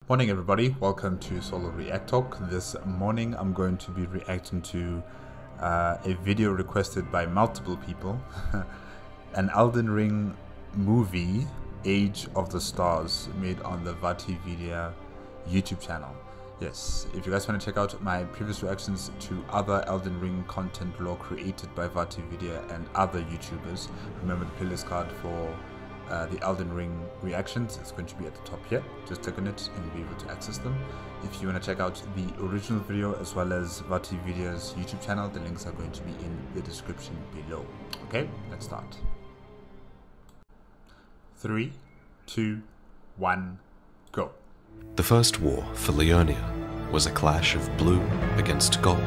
Morning everybody, welcome to Solo ReacTalk. This morning I'm going to be reacting to a video requested by multiple people. An Elden Ring movie, Age of the Stars, made on the VaatiVidya YouTube channel. Yes, if you guys want to check out my previous reactions to other Elden Ring content lore created by VaatiVidya and other YouTubers, remember the playlist card for the Elden Ring reactions. It's going to be at the top here. Just click on it and you'll be able to access them. If you want to check out the original video as well as VaatiVidya's YouTube channel, the links are going to be in the description below. Okay, let's start. 3, 2, 1, go. The first war for Leonia was a clash of blue against gold.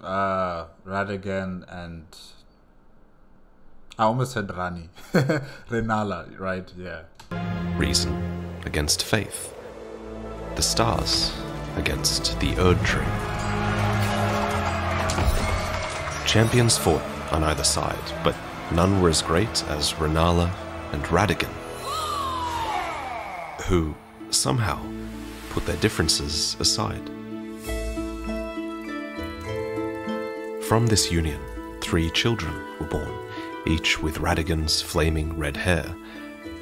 Radagon and... I almost said ranni. Renala, right? Yeah. Reason against faith. The stars against the Erd tree. Champions fought on either side, but none were as great as Renala and Radagon, who somehow put their differences aside. From this union, 3 children were born, each with Radagon's flaming red hair: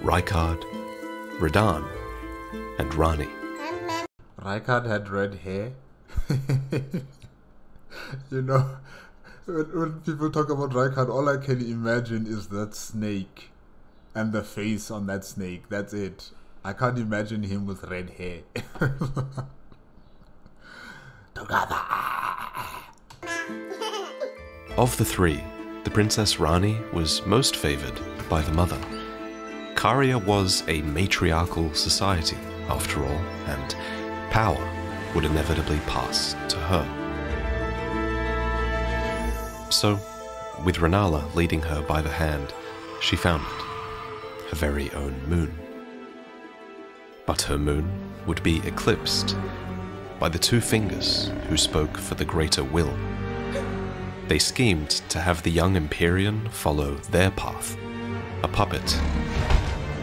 Rykard, Radahn, and Ranni. Rykard had red hair. You know, when people talk about Rykard, all I can imagine is that snake and the face on that snake. That's it. I can't imagine him with red hair. Together. Of the 3, the Princess Ranni was most favored by the mother. Caria was a matriarchal society, after all, and power would inevitably pass to her. So, with Renala leading her by the hand, she found it, her very own moon. But her moon would be eclipsed by the 2 fingers who spoke for the greater will. They schemed to have the young Empyrean follow their path, a puppet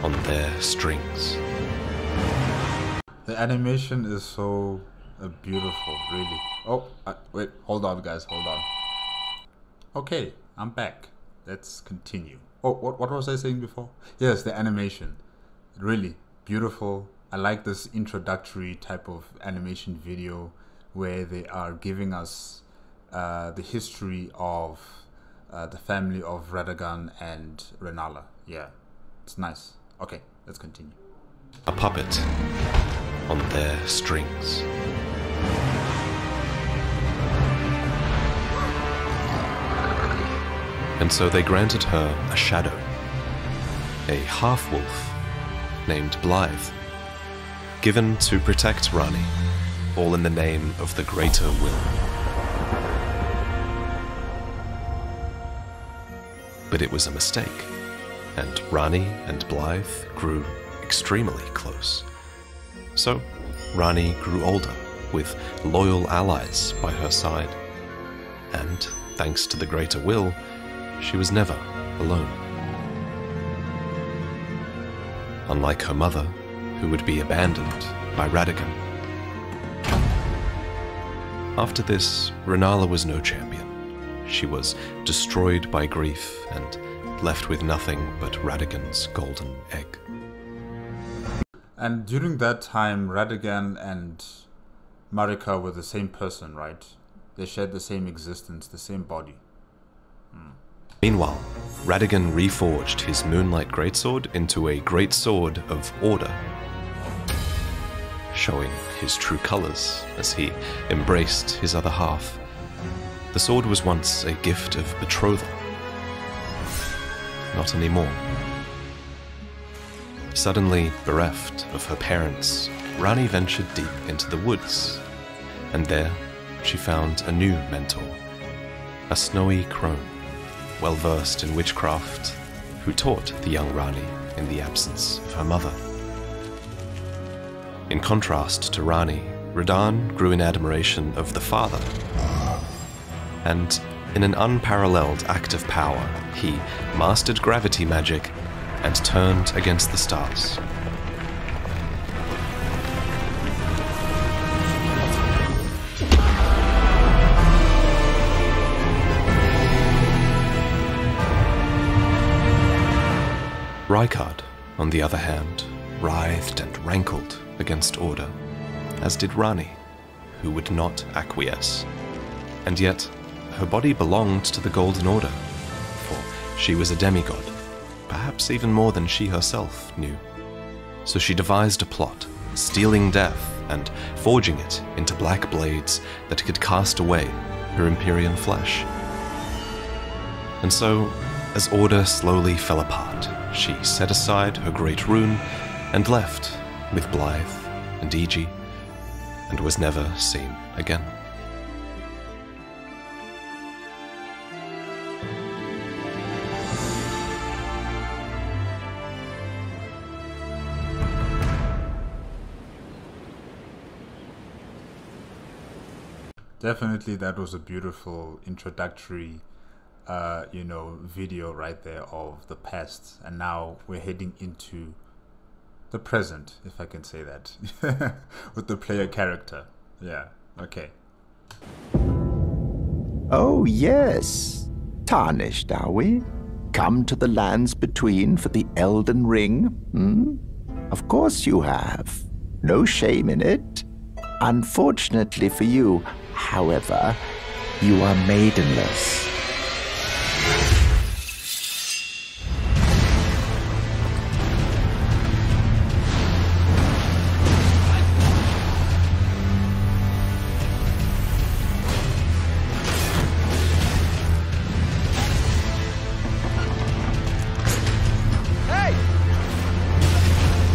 on their strings. The animation is so beautiful, really. Oh, wait, hold on guys, hold on. Okay, I'm back. Let's continue. Oh, what was I saying before? Yes, the animation. Really beautiful. I like this introductory type of animation video where they are giving us the history of the family of Radagon and Renala. Yeah, it's nice. Okay, let's continue. A puppet on their strings. And so they granted her a shadow, a half-wolf named Blythe, given to protect Ranni, all in the name of the greater will. But it was a mistake, and Ranni and Blythe grew extremely close. So, Ranni grew older, with loyal allies by her side, and, thanks to the greater will, she was never alone. Unlike her mother, who would be abandoned by Radagon. After this, Renala was no champion. She was destroyed by grief and left with nothing but Radagon's golden egg. And during that time, Radagon and Marika were the same person, right? They shared the same existence, the same body. Meanwhile, Radagon reforged his Moonlight Greatsword into a Greatsword of Order, showing his true colors as he embraced his other half. The sword was once a gift of betrothal. Not anymore. Suddenly bereft of her parents, Ranni ventured deep into the woods, and there she found a new mentor, a snowy crone, well versed in witchcraft, who taught the young Ranni in the absence of her mother. In contrast to Ranni, Radahn grew in admiration of the father, and in an unparalleled act of power, he mastered gravity magic and turned against the stars. Rykard, on the other hand, writhed and rankled against order, as did Ranni, who would not acquiesce. And yet, her body belonged to the Golden Order, for she was a demigod, perhaps even more than she herself knew. So she devised a plot, stealing death and forging it into black blades that could cast away her Empyrean flesh. And so, as order slowly fell apart, she set aside her great rune and left with Blythe and Iji, and was never seen again. Definitely, that was a beautiful introductory, video right there of the past, and now we're heading into the present, if I can say that, with the player character. Yeah. Okay. Oh yes, tarnished are we? Come to the lands between for the Elden Ring? Of course you have. No shame in it. Unfortunately for you, however, you are maidenless.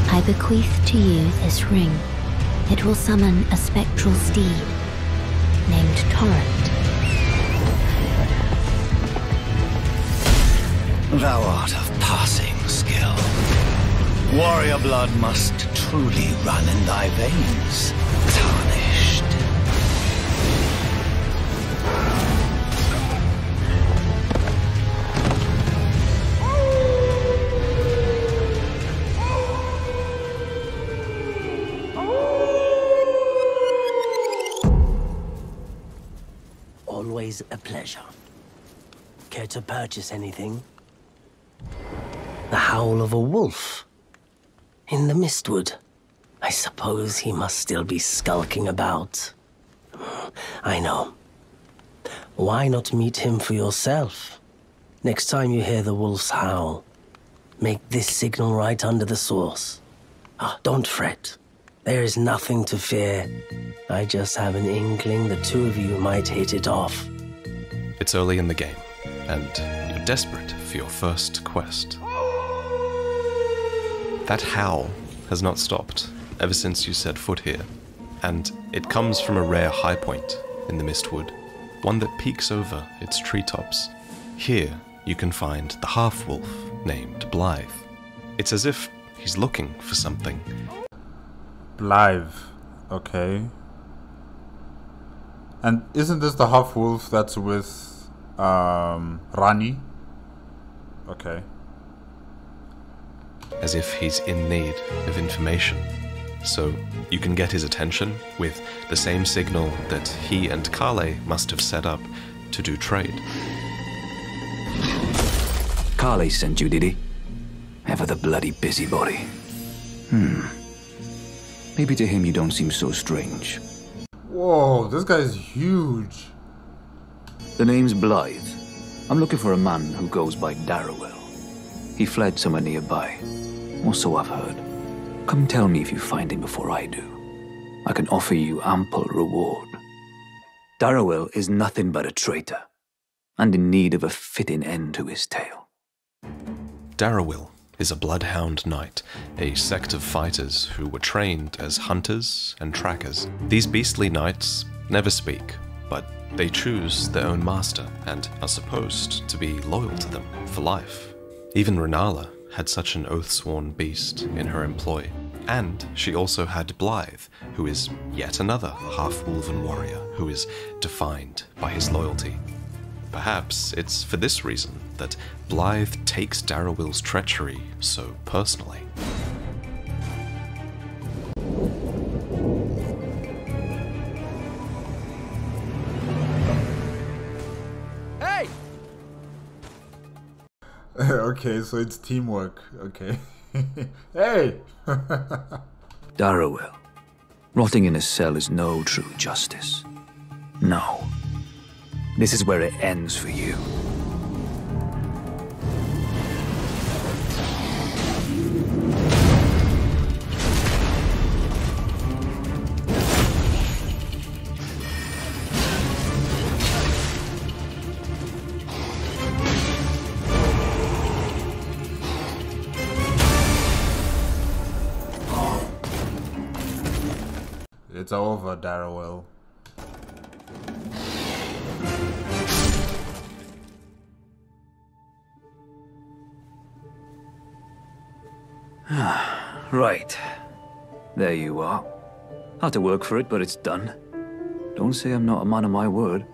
I bequeath to you this ring. It will summon a spectral steed named Torrent. Thou art of passing skill. Warrior blood must truly run in thy veins, tarnished. Always a pleasure. Care to purchase anything? The howl of a wolf in the mistwood. I suppose he must still be skulking about. I know. Why not meet him for yourself? Next time you hear the wolf's howl, make this signal right under the source. Don't fret. There is nothing to fear. I just have an inkling the two of you might hit it off. It's early in the game, and you're desperate for your first quest. That howl has not stopped ever since you set foot here, and it comes from a rare high point in the Mistwood, one that peeks over its treetops. Here you can find the half-wolf named Blythe. It's as if he's looking for something. Blythe. Okay. And isn't this the half-wolf that's with Ranni? Okay. As if he's in need of information. So you can get his attention with the same signal that he and Kale must have set up to do trade. Kale sent you, did he? Ever the bloody busybody. Maybe to him you don't seem so strange. Whoa, this guy's huge. The name's Blythe. I'm looking for a man who goes by Darrowell. He fled somewhere nearby, or so I've heard. Come tell me if you find him before I do. I can offer you ample reward. Darrowell is nothing but a traitor, and in need of a fitting end to his tale. Darrowell is a bloodhound knight, a sect of fighters who were trained as hunters and trackers. These beastly knights never speak, but they choose their own master and are supposed to be loyal to them for life. Even Rennala had such an oath-sworn beast in her employ. And she also had Blythe, who is yet another half-wolven warrior who is defined by his loyalty. Perhaps it's for this reason that Blythe takes Darrowell's treachery so personally. Okay, Okay, so it's teamwork. Okay. Hey! Darrowell, rotting in a cell is no true justice. No. This is where it ends for you. It's over, Darrowell. Right. There you are. Had to work for it, but it's done. Don't say I'm not a man of my word.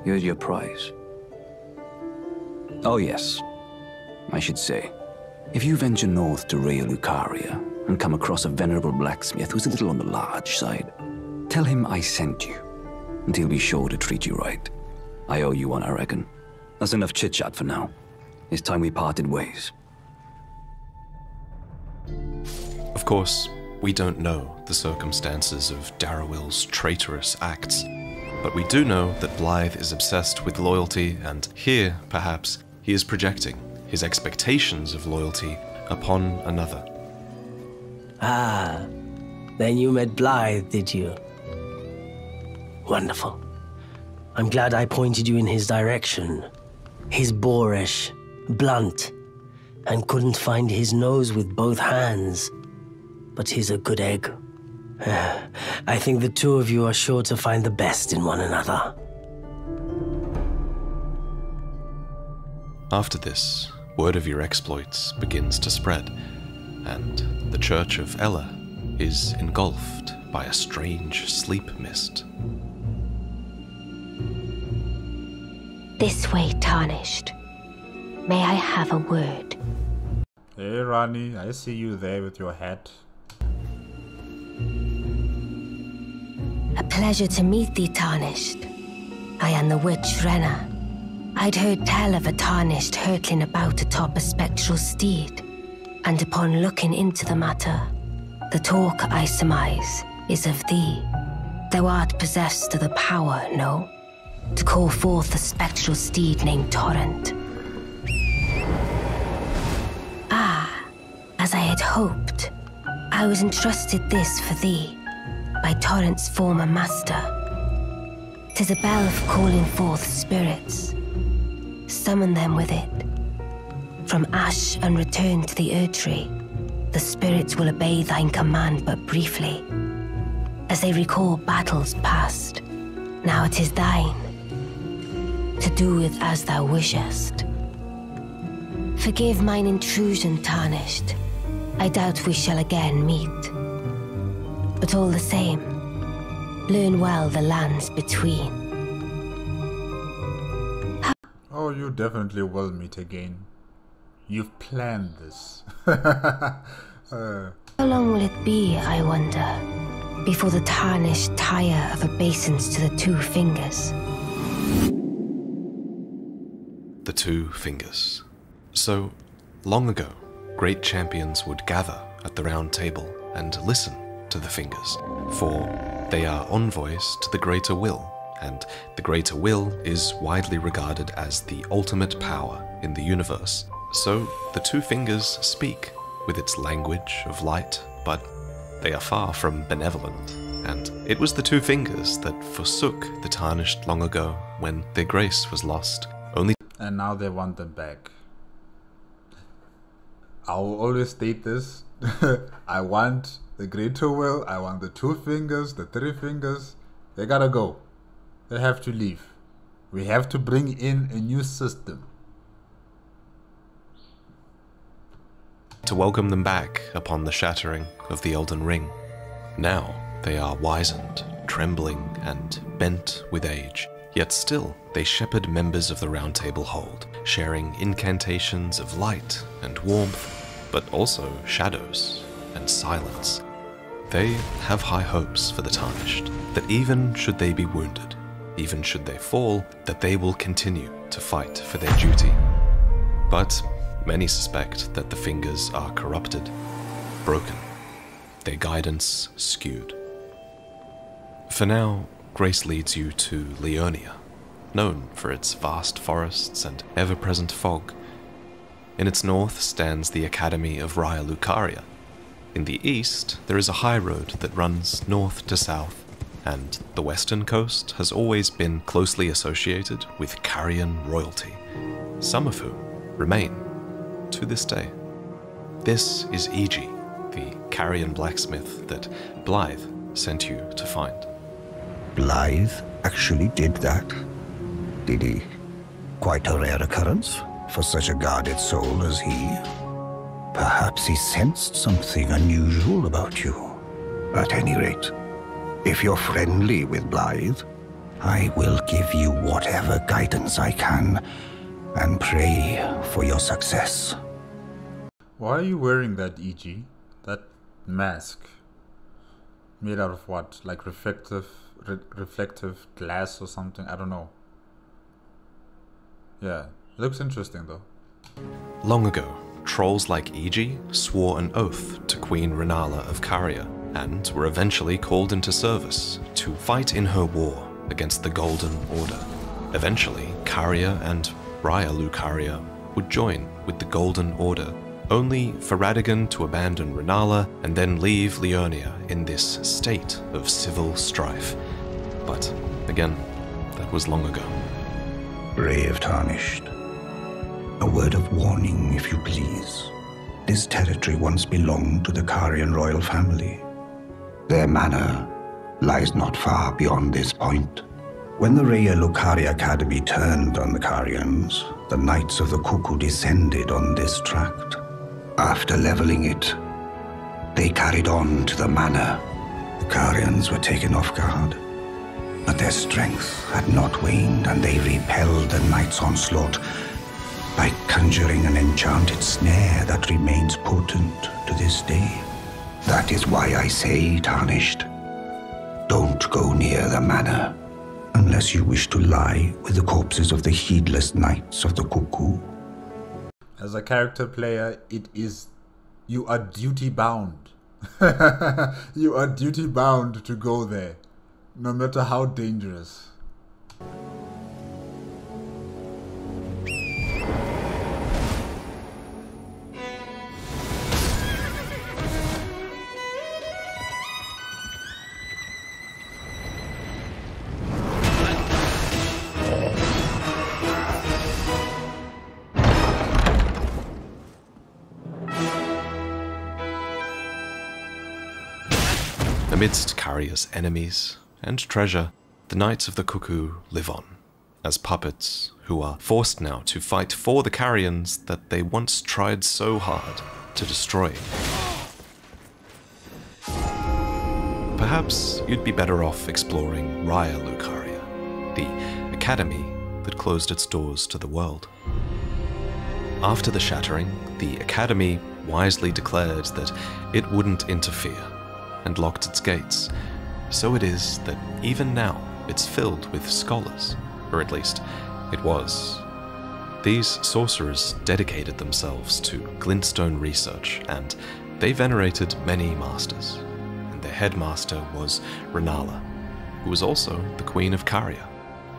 Here's your prize. Oh yes. I should say, if you venture north to Rea Lucaria and come across a venerable blacksmith who's a little on the large side, tell him I sent you, and he'll be sure to treat you right. I owe you one, I reckon. That's enough chit-chat for now. It's time we parted ways. Of course, we don't know the circumstances of Darrowell's traitorous acts, but we do know that Blythe is obsessed with loyalty, and here, perhaps, he is projecting his expectations of loyalty upon another. Ah, then you met Blythe, did you? Wonderful. I'm glad I pointed you in his direction. He's boorish, blunt, and couldn't find his nose with both hands. But he's a good egg. I think the two of you are sure to find the best in one another. After this, word of your exploits begins to spread, and the Church of Ella is engulfed by a strange sleep mist. This way, Tarnished. May I have a word? Hey, Ranni, I see you there with your hat. A pleasure to meet thee, Tarnished. I am the witch Renna. I'd heard tell of a Tarnished hurtling about atop a spectral steed, and upon looking into the matter, the talk, I surmise, is of thee. Thou art possessed of the power, no? To call forth a spectral steed named Torrent. Ah, as I had hoped, I was entrusted this for thee, by Torrent's former master. 'Tis a bell for calling forth spirits. Summon them with it. From ash and return to the Erdtree, the spirits will obey thine command but briefly, as they recall battles past. Now it is thine, to do with as thou wishest. Forgive mine intrusion, Tarnished. I doubt we shall again meet. But all the same, learn well the lands between. Oh, you definitely will meet again. You've planned this. How long will it be, I wonder, before the Tarnished tire of obeisance to the two fingers? The two fingers. So, long ago, great champions would gather at the round table and listen to the fingers, for they are envoys to the greater will, and the greater will is widely regarded as the ultimate power in the universe. So the two fingers speak with its language of light, but they are far from benevolent, and it was the two fingers that forsook the Tarnished long ago when their grace was lost, only And now they want them back. I will always state this. I want the greater will, I want the two fingers, the three fingers. They gotta go. They have to leave. We have to bring in a new system. to welcome them back upon the shattering of the Elden Ring. Now they are wizened, trembling, and bent with age, yet still they shepherd members of the Round Table hold, sharing incantations of light and warmth, but also shadows and silence. They have high hopes for the Tarnished, that even should they be wounded, even should they fall, that they will continue to fight for their duty. But many suspect that the fingers are corrupted, broken, their guidance skewed. For now, Grace leads you to Leonia, known for its vast forests and ever-present fog. In its north stands the Academy of Lucaria. In the east, there is a high road that runs north to south, and the western coast has always been closely associated with Carian royalty, some of whom remain to this day. This is Iji, the Carian blacksmith that Blythe sent you to find. Blythe actually did that? Did he? Quite a rare occurrence for such a guarded soul as he. Perhaps he sensed something unusual about you. At any rate, if you're friendly with Blythe, I will give you whatever guidance I can and pray for your success. Why are you wearing that, EG? That mask? Made out of what? Like reflective glass or something? I don't know. Yeah, looks interesting though. Long ago, trolls like Iji swore an oath to Queen Ranala of Caria, and were eventually called into service to fight in her war against the Golden Order. Eventually, Caria and Lucaria would join with the Golden Order, only for Radagon to abandon Ranala and then leave Leonia in this state of civil strife. But again, that was long ago. Brave Tarnished. A word of warning, if you please. This territory once belonged to the Carian royal family. Their manor lies not far beyond this point. When the Lucaria Academy turned on the Carians, the Knights of the Cuckoo descended on this tract. After leveling it, they carried on to the manor. The Carians were taken off guard, but their strength had not waned, and they repelled the Knights' onslaught by conjuring an enchanted snare that remains potent to this day. That is why I say, Tarnished, don't go near the manor unless you wish to lie with the corpses of the heedless Knights of the Cuckoo. As a character player, you are duty bound. You are duty bound to go there, no matter how dangerous. Amidst Caria's enemies and treasure, the Knights of the Cuckoo live on, as puppets who are forced now to fight for the Carians that they once tried so hard to destroy. Perhaps you'd be better off exploring Lucaria, the academy that closed its doors to the world. After the shattering, the academy wisely declared that it wouldn't interfere and locked its gates. So it is that even now it's filled with scholars, or at least it was. These sorcerers dedicated themselves to glintstone research, and they venerated many masters, and their headmaster was Ranala, who was also the Queen of Caria.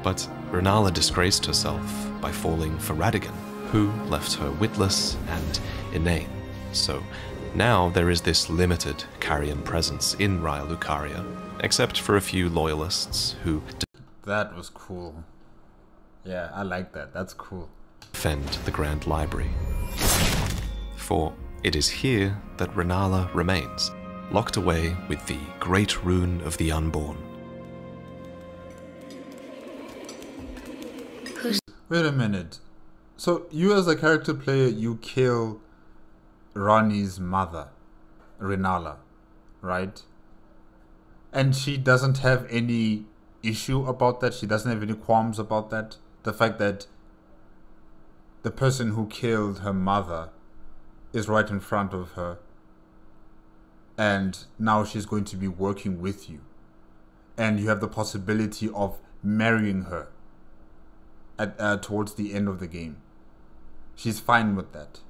But Ranala disgraced herself by falling for Radagon, who left her witless and inane. So now there is this limited Carian presence in Lucaria, except for a few loyalists who That was cool. Yeah, I like that. That's cool. defend the Grand Library. For it is here that Ranala remains, locked away with the Great Rune of the Unborn. Wait a minute. So you as a character player, you kill Ranni's mother, Ranala, right? And she doesn't have any issue about that? She doesn't have any qualms about that? The fact that the person who killed her mother is right in front of her, and now she's going to be working with you, and you have the possibility of marrying her at towards the end of the game. She's fine with that.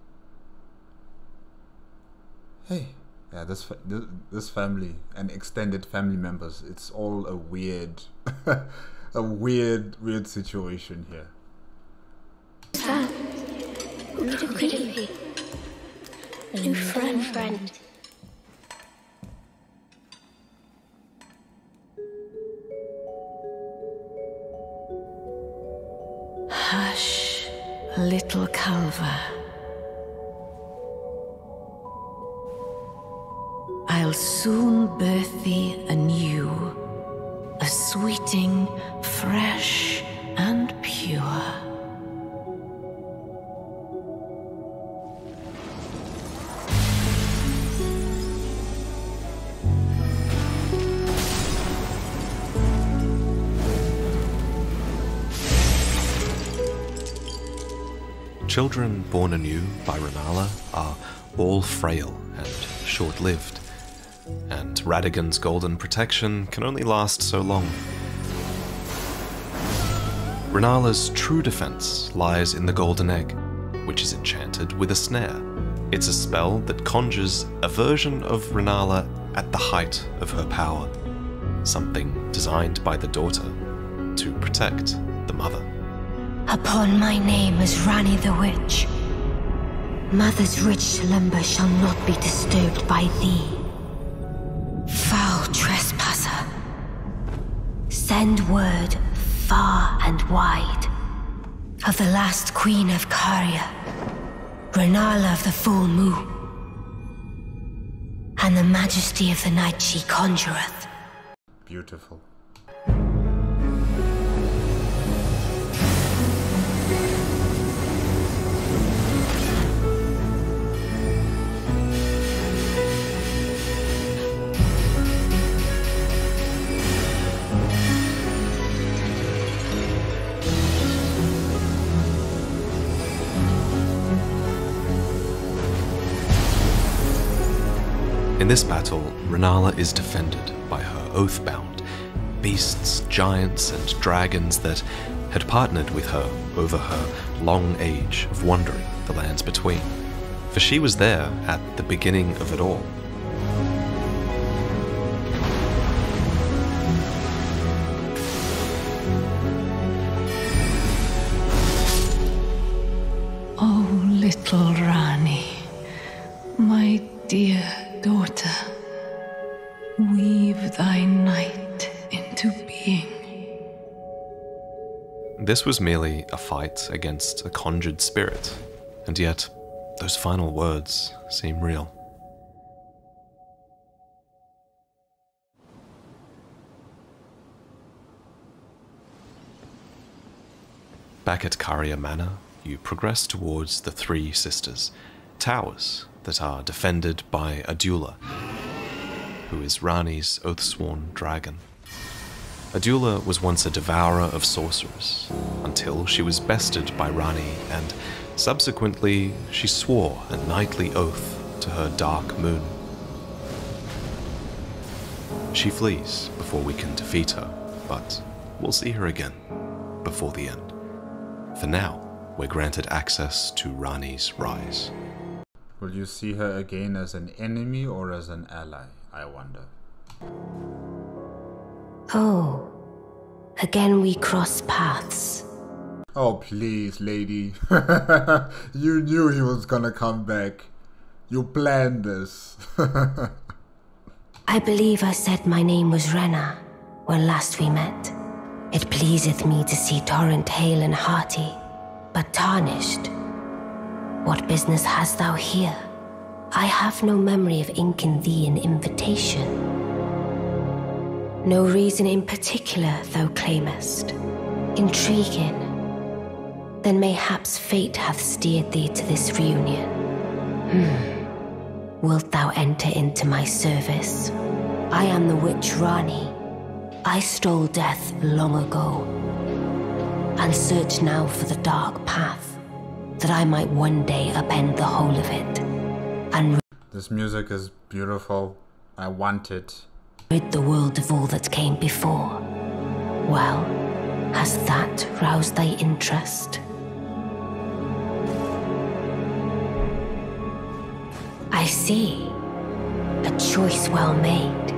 Hey, yeah, this family and extended family members, it's all a weird, a weird situation here. Who could it be? A new friend. Hush, little Calva. I'll soon birth thee anew, a sweeting, fresh and pure. Children born anew by Rennala are all frail and short-lived, and Radagon's golden protection can only last so long. Rennala's true defense lies in the golden egg, which is enchanted with a snare. It's a spell that conjures a version of Rennala at the height of her power, something designed by the daughter to protect the mother. Upon my name as Ranni the Witch, Mother's rich slumber shall not be disturbed by thee. Foul trespasser, send word far and wide of the last queen of Caria, Rennala of the full moon, and the majesty of the night she conjureth. Beautiful. In this battle, Rennala is defended by her oath-bound beasts, giants, and dragons that had partnered with her over her long age of wandering the lands between, for she was there at the beginning of it all. Oh, little Ranni, my dear daughter, weave thy night into being. This was merely a fight against a conjured spirit, and yet those final words seem real. Back at Caria Manor, you progress towards the Three Sisters, towers that are defended by Adula, who is Ranni's oath-sworn dragon. Adula was once a devourer of sorcerers, until she was bested by Ranni, and subsequently she swore a knightly oath to her dark moon. She flees before we can defeat her, but we'll see her again before the end. For now, we're granted access to Ranni's rise. Will you see her again as an enemy or as an ally, I wonder? Oh, again we cross paths. Oh, please, lady. You knew he was gonna come back. You planned this. I believe I said my name was Renna when last we met. It pleaseth me to see Torrent hale and hearty, but tarnished. What business hast thou here? I have no memory of inking thee an invitation. No reason in particular thou claimest. Intriguing. Then mayhaps fate hath steered thee to this reunion. Wilt thou enter into my service? I am the witch Ranni. I stole death long ago, and search now for the dark path, that I might one day upend the whole of it, and This music is beautiful. I want it. rid the world of all that came before. Well, has that roused thy interest? see. A choice well made.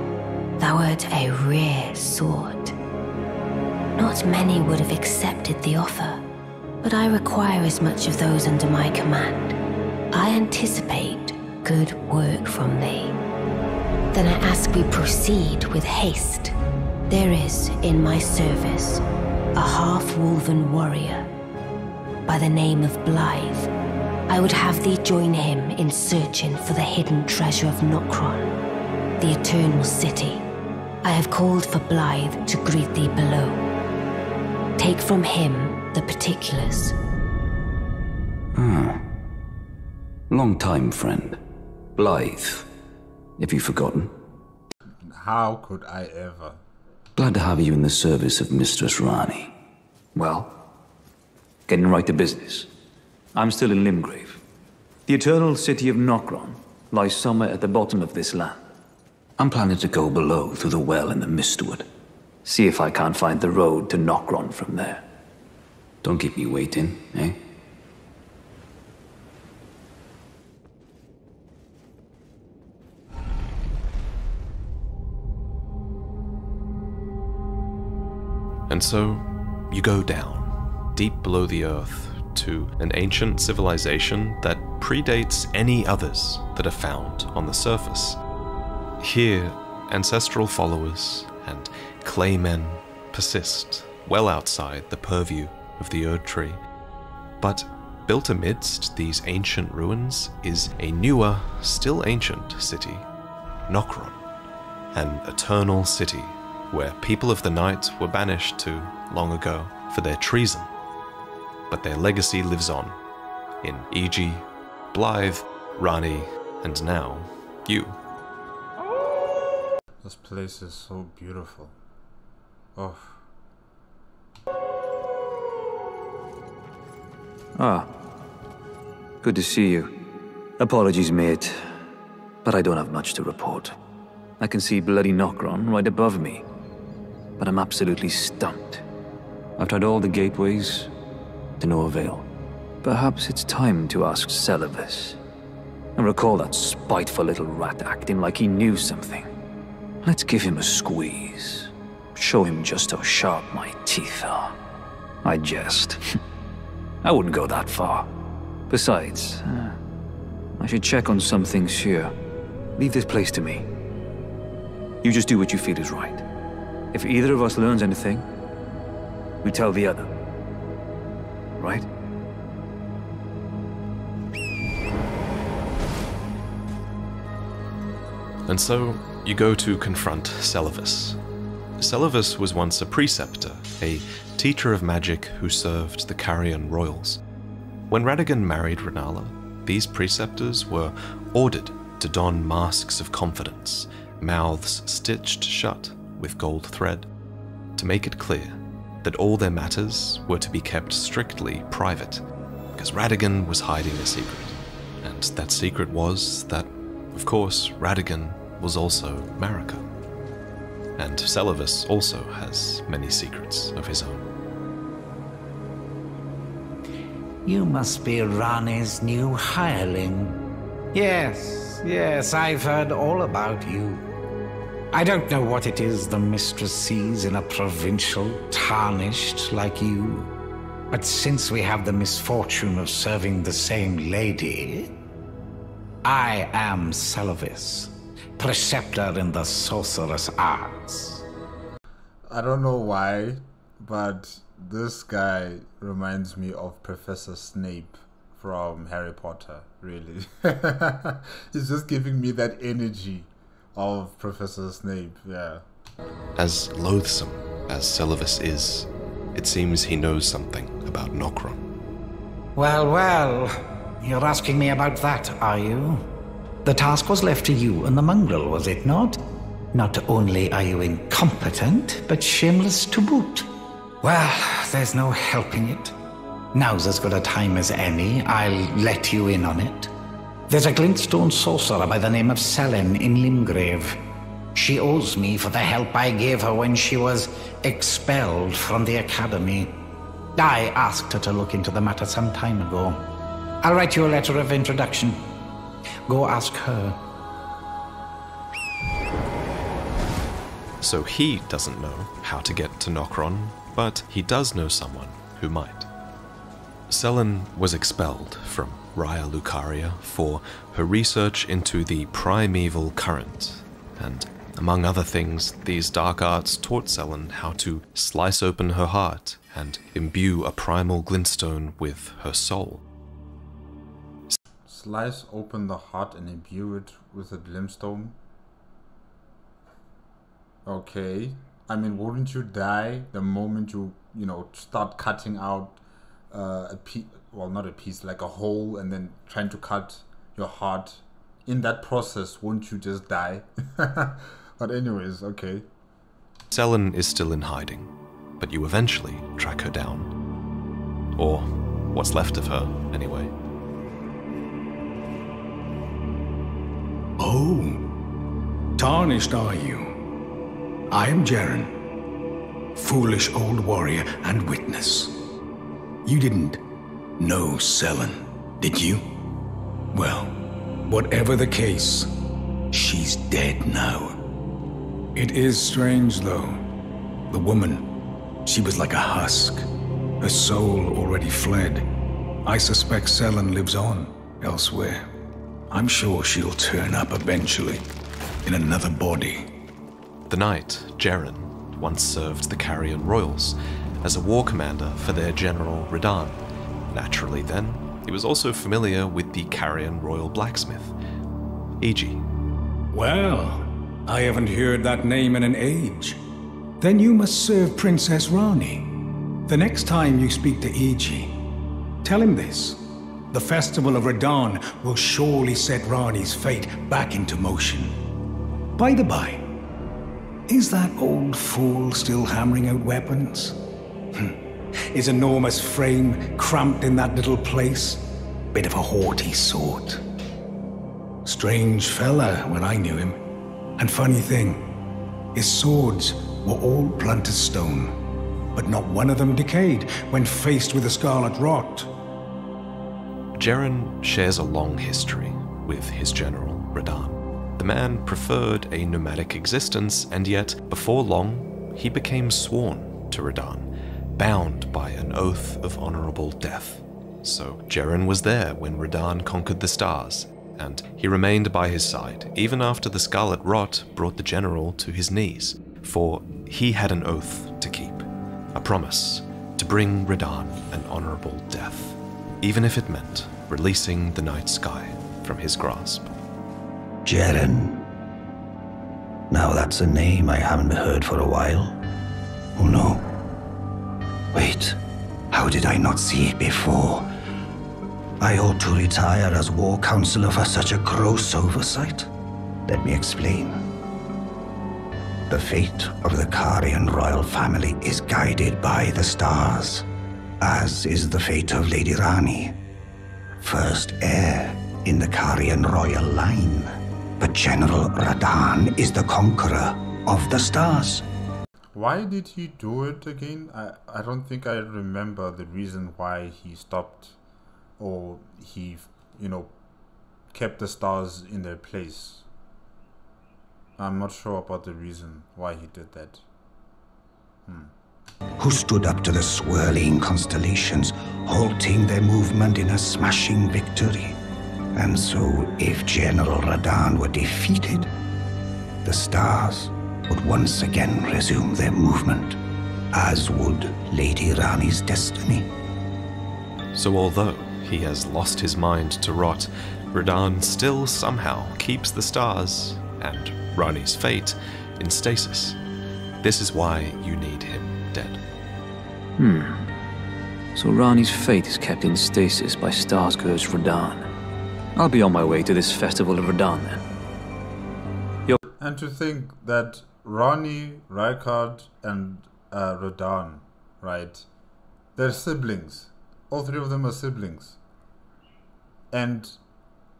Thou art a rare sword. Not many would have accepted the offer, but I require as much of those under my command. I anticipate good work from thee. Then I ask we proceed with haste. There is in my service a half-wolven warrior by the name of Blythe. I would have thee join him in searching for the hidden treasure of Nokron, the Eternal City. I have called for Blythe to greet thee below. Take from him the particulars. Long time, friend. Blythe. Have you forgotten? How could I ever? Glad to have you in the service of Mistress Ranni. Well, getting right to business. I'm still in Limgrave. The eternal city of Nokron lies somewhere at the bottom of this land. I'm planning to go below through the well in the Mistwood. See if I can't find the road to Nokron from there. Don't keep me waiting, eh? And so, you go down, deep below the earth, to an ancient civilization that predates any others that are found on the surface. Here, ancestral followers and claymen persist well outside the purview of the Erd Tree. But built amidst these ancient ruins is a newer, still ancient city, Nokron, an eternal city where people of the night were banished to long ago for their treason. But their legacy lives on in E.g., Blythe, Ranni, and now you. This place is so beautiful. Oh. Ah. Good to see you. Apologies, mate, but I don't have much to report. I can see bloody Nokron right above me, but I'm absolutely stumped. I've tried all the gateways, to no avail. Perhaps it's time to ask Celovus. I recall that spiteful little rat acting like he knew something. Let's give him a squeeze. Show him just how sharp my teeth are. I jest. I wouldn't go that far. Besides, I should check on some things here. Leave this place to me. You just do what you feel is right. If either of us learns anything, we tell the other. Right? And so, you go to confront Celovus. Celovus was once a preceptor, a teacher of magic who served the Carrion royals. When Radagon married Rennala, these preceptors were ordered to don masks of confidence, mouths stitched shut with gold thread, to make it clear that all their matters were to be kept strictly private, because Radagon was hiding a secret. And that secret was that, of course, Radagon was also Marika. And Celovus also has many secrets of his own. You must be Ranni's new hireling. Yes, I've heard all about you. I don't know what it is the mistress sees in a provincial tarnished like you, but since we have the misfortune of serving the same lady, I am Celovus, preceptor in the sorcerous arts. I don't know why, but this guy reminds me of Professor Snape from Harry Potter, really. He's just giving me that energy of Professor Snape, yeah. As loathsome as Celovus is, it seems he knows something about Nokron. Well, you're asking me about that, are you? The task was left to you and the mongrel, was it not? Not only are you incompetent, but shameless to boot. Well, there's no helping it. Now's as good a time as any. I'll let you in on it. There's a glintstone sorcerer by the name of Selene in Limgrave. She owes me for the help I gave her when she was expelled from the academy. I asked her to look into the matter some time ago. I'll write you a letter of introduction. Go ask her. So he doesn't know how to get to Nokron, but he does know someone who might. Selen was expelled from Raya Lucaria for her research into the primeval current, and among other things, these dark arts taught Selen how to slice open her heart and imbue a primal glintstone with her soul. Slice open the heart and imbue it with a glintstone? Okay. I mean, wouldn't you die the moment you start cutting out a piece, well, not a piece, like a hole, and then trying to cut your heart? In that process, won't you just die? But anyways, okay. Selen is still in hiding, but you eventually track her down. Or what's left of her, anyway. Oh, tarnished are you? I am Jaren, foolish old warrior and witness. You didn't know Selen, did you? Well, whatever the case, she's dead now. It is strange, though. The woman, she was like a husk. Her soul already fled. I suspect Selen lives on elsewhere. I'm sure she'll turn up eventually, in another body. The knight, Jaren, once served the Carrion Royals as a war commander for their general Radahn. Naturally then, he was also familiar with the Carrion Royal blacksmith, Iji. Well, I haven't heard that name in an age. Then you must serve Princess Ranni. The next time you speak to Iji, tell him this. The Festival of Radahn will surely set Ranni's fate back into motion. By the by, is that old fool still hammering out weapons? His enormous frame cramped in that little place? Bit of a haughty sort. Strange fella when I knew him. And funny thing, his swords were all blunt as stone, but not one of them decayed when faced with the scarlet rot. Jaren shares a long history with his general, Radahn. The man preferred a nomadic existence, and yet, before long, he became sworn to Radahn, bound by an oath of honorable death. So Jaren was there when Radahn conquered the stars, and he remained by his side, even after the scarlet rot brought the general to his knees, for he had an oath to keep, a promise to bring Radahn an honorable death, even if it meant releasing the night sky from his grasp. Jaren. Now that's a name I haven't heard for a while. Oh no. Wait, how did I not see it before? I ought to retire as war counselor for such a gross oversight. Let me explain. The fate of the Carrion royal family is guided by the stars, as is the fate of Lady Ranni, first heir in the Carrion royal line. But General Radahn is the conqueror of the stars. Why did he do it again? I don't think I remember the reason why he stopped, or he, kept the stars in their place. I'm not sure about the reason why he did that. Who stood up to the swirling constellations, halting their movement in a smashing victory. And so, if General Radahn were defeated, the stars would once again resume their movement, as would Lady Ranni's destiny. So although he has lost his mind to rot, Radahn still somehow keeps the stars and Ranni's fate in stasis. This is why you need him dead. So Ranni's fate is kept in stasis by Starscourge Radahn. I'll be on my way to this festival of Radahn then. And to think that Ranni, Rykard, and Radahn, right? They're siblings. All three of them are siblings. And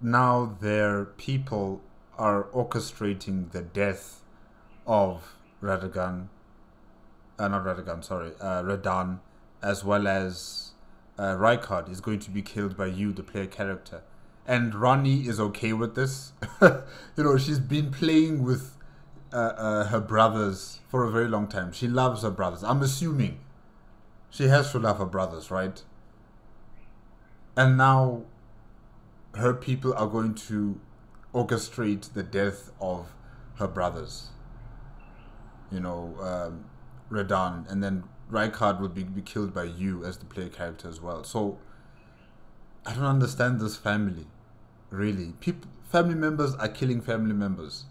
now their people are orchestrating the death of Radahn, as well as Rykard is going to be killed by you, the player character. And Ranni is okay with this. You know, she's been playing with her brothers for a very long time. She loves her brothers. I'm assuming she has to love her brothers, right? And now her people are going to orchestrate the death of her brothers. You know, Radahn, and then Rykard will be killed by you as the player character as well. So I don't understand this family, really. Family members are killing family members,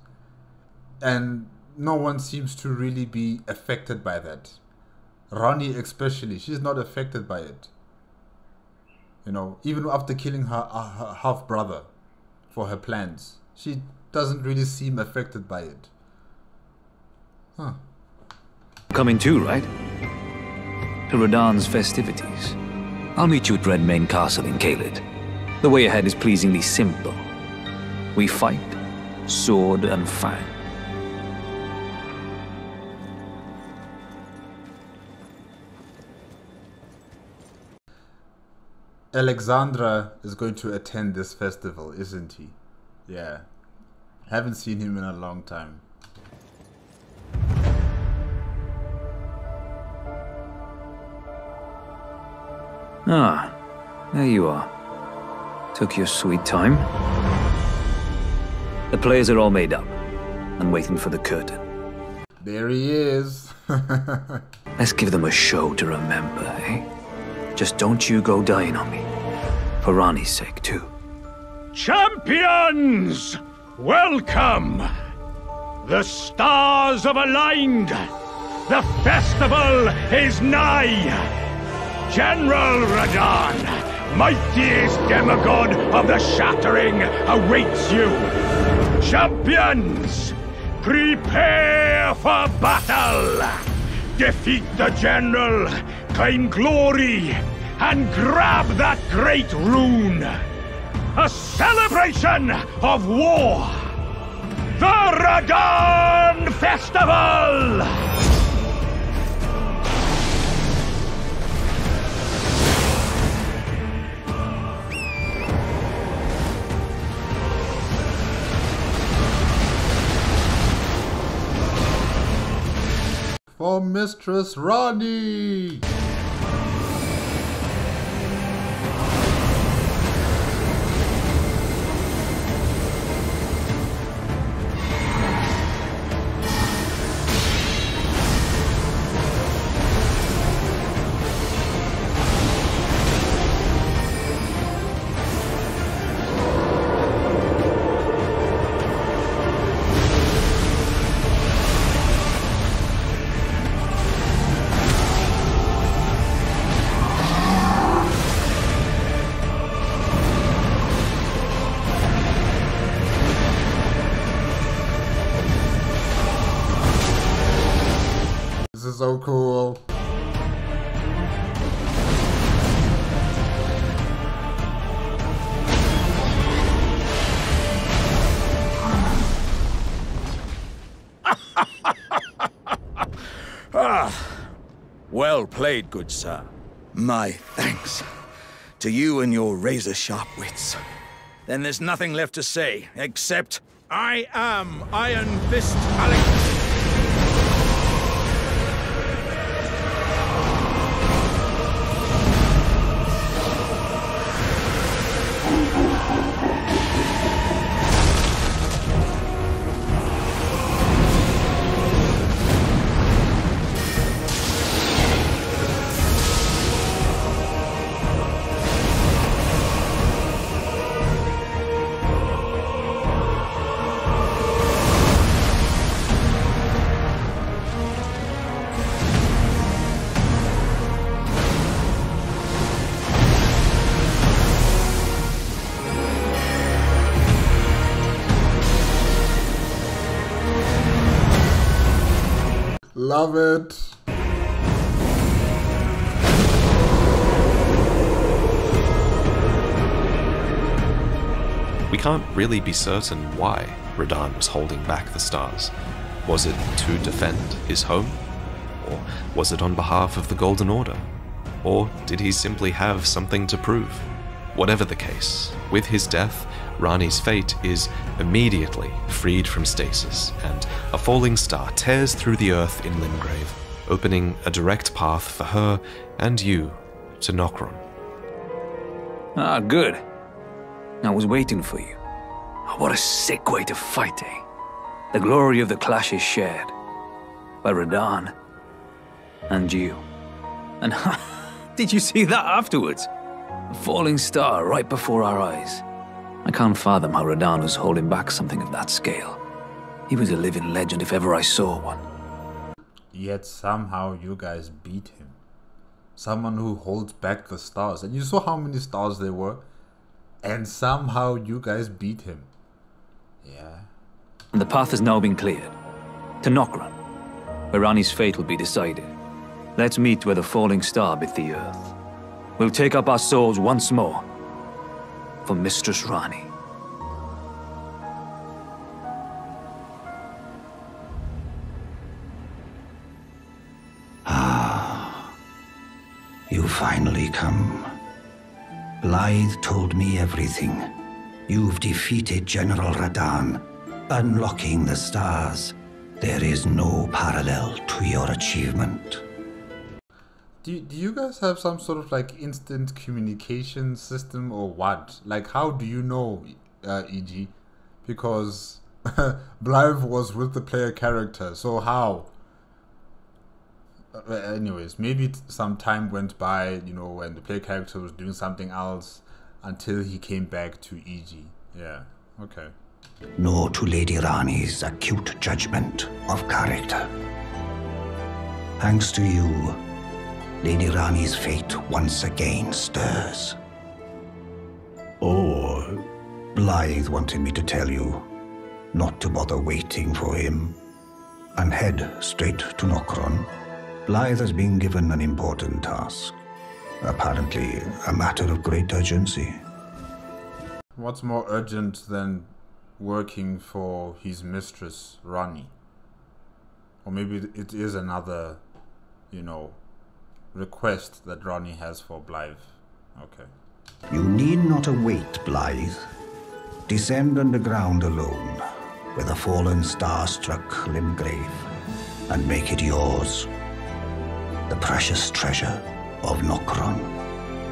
and no one seems to really be affected by that. Ranni especially, she's not affected by it. You know, even after killing her half-brother for her plans, she doesn't really seem affected by it. Huh. Coming too, right? To Radahn's festivities. I'll meet you at Redmane Castle in Caelid. The way ahead is pleasingly simple. We fight, sword and fang. Alexandra is going to attend this festival, isn't he? Yeah. Haven't seen him in a long time. Ah, there you are. Took your sweet time. The players are all made up and waiting for the curtain. There he is. Let's give them a show to remember, eh? Just don't you go dying on me. For Ranni's sake, too. Champions! Welcome! The stars have aligned! The festival is nigh! General Radahn, mightiest demigod of the Shattering, awaits you! Champions! Prepare for battle! Defeat the General, claim glory, and grab that great rune! A celebration of war! The Radahn Festival! For Mistress Ranni! This is so cool. Well played, good sir. My thanks to you and your razor-sharp wits. Then there's nothing left to say, except I am Iron Fist Alex. Love it. We can't really be certain why Radahn was holding back the stars. Was it to defend his home? Or was it on behalf of the Golden Order? Or did he simply have something to prove? Whatever the case, With his death, Ranni's fate is immediately freed from stasis, and a falling star tears through the earth in Limgrave, opening a direct path for her and you to Nokron. Ah, good. I was waiting for you. What a sick way to fight, eh? The glory of the clash is shared by Radahn and you. And did you see that afterwards? A falling star right before our eyes. I can't fathom how Radahn was holding back something of that scale. He was a living legend if ever I saw one. Yet somehow you guys beat him. Someone who holds back the stars. And you saw how many stars there were. And somehow you guys beat him. Yeah. And the path has now been cleared. To Nokron, where Ranni's fate will be decided. Let's meet where the falling star bit the earth. We'll take up our souls once more for Mistress Ranni. You finally come. Blythe told me everything. You've defeated General Radahn, unlocking the stars. There is no parallel to your achievement. Do you guys have some sort of like instant communication system or what? Like, how do you know, EG? Because Blythe was with the player character, so how? Anyways, maybe some time went by, you know, when the player character was doing something else until he came back to EG. Yeah, okay. No to Lady Ranni's acute judgment of character. Thanks to you, Lady Ranni's fate once again stirs. Or Blythe wanted me to tell you not to bother waiting for him and head straight to Nokron. Blythe has been given an important task. Apparently, a matter of great urgency. What's more urgent than working for his mistress, Ranni? Or maybe it is another, you know, request that Ranni has for Blythe. Okay. You need not await Blythe. Descend underground alone, where the fallen star struck Limgrave, and make it yours. The precious treasure of Nokron,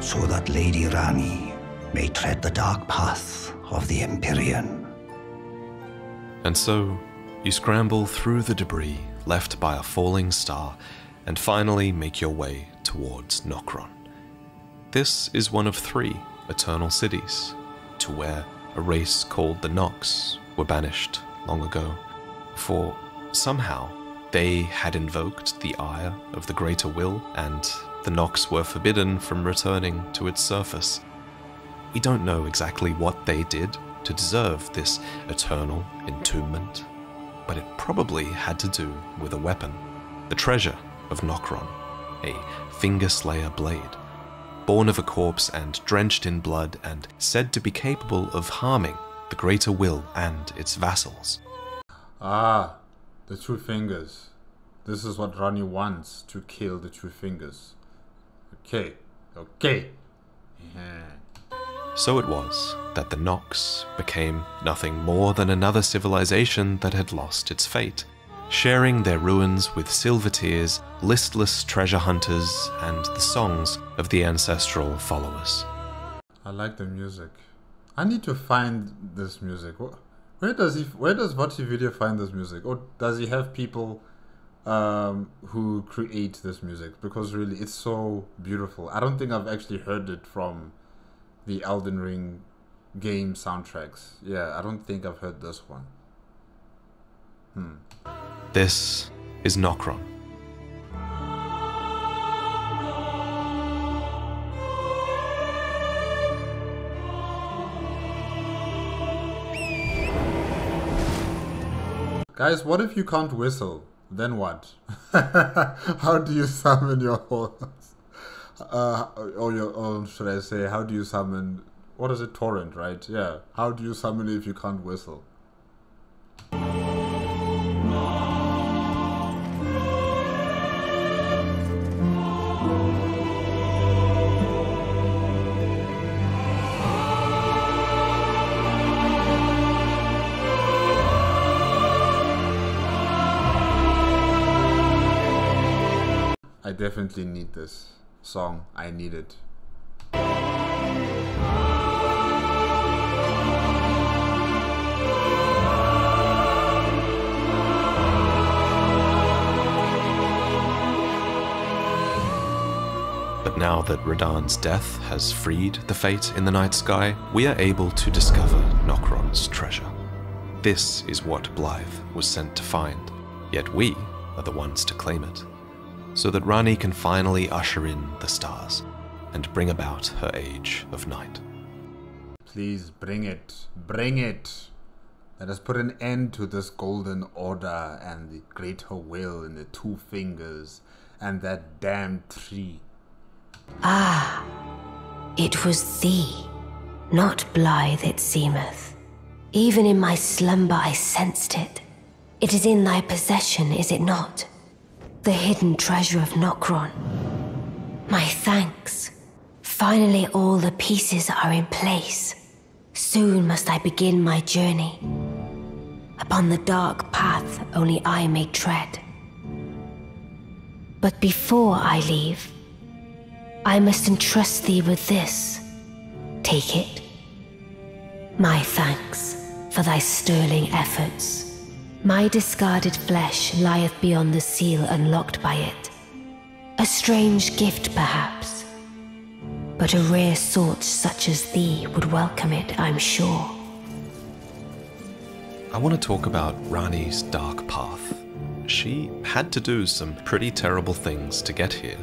so that Lady Ranni may tread the dark path of the Empyrean. And so, you scramble through the debris left by a falling star and finally make your way towards Nokron. This is one of 3 eternal cities, to where a race called the Nox were banished long ago, for somehow they had invoked the ire of the Greater Will, and the Nox were forbidden from returning to its surface. We don't know exactly what they did to deserve this eternal entombment, but it probably had to do with a weapon, the treasure of Nokron, a finger-slayer blade, born of a corpse and drenched in blood and said to be capable of harming the Greater Will and its vassals. Ah, the True Fingers. This is what Ranni wants, to kill the True Fingers. Okay, okay. Yeah. So it was that the Nox became nothing more than another civilization that had lost its fate, sharing their ruins with Silvertears, listless treasure hunters, and the songs of the ancestral followers. I like the music. I need to find this music. Where does VaatiVidya find this music? Or does he have people who create this music? Because really, it's so beautiful. I don't think I've actually heard it from the Elden Ring game soundtracks. Yeah, I don't think I've heard this one. This is Nokron. Guys, what if you can't whistle? Then what? How do you summon your horse? Or should I say, how do you summon... What is it? Torrent, right? Yeah. How do you summon it if you can't whistle? I definitely need this song. I need it. But now that Radahn's death has freed the fate in the night sky, we are able to discover Nokron's treasure. This is what Blythe was sent to find, yet we are the ones to claim it, so that Ranni can finally usher in the stars and bring about her age of night. Please bring it. Bring it. Let us put an end to this golden order and the greater will and the 2 fingers and that damn tree. Ah, it was thee, not Blythe it seemeth. Even in my slumber I sensed it. It is in thy possession, is it not? The hidden treasure of Nokron. My thanks. Finally all the pieces are in place. Soon must I begin my journey. Upon the dark path only I may tread. But before I leave, I must entrust thee with this. Take it. My thanks for thy sterling efforts. My discarded flesh lieth beyond the seal unlocked by it. A strange gift, perhaps, but a rare sort such as thee would welcome it, I'm sure. I want to talk about Ranni's dark path. She had to do some pretty terrible things to get here.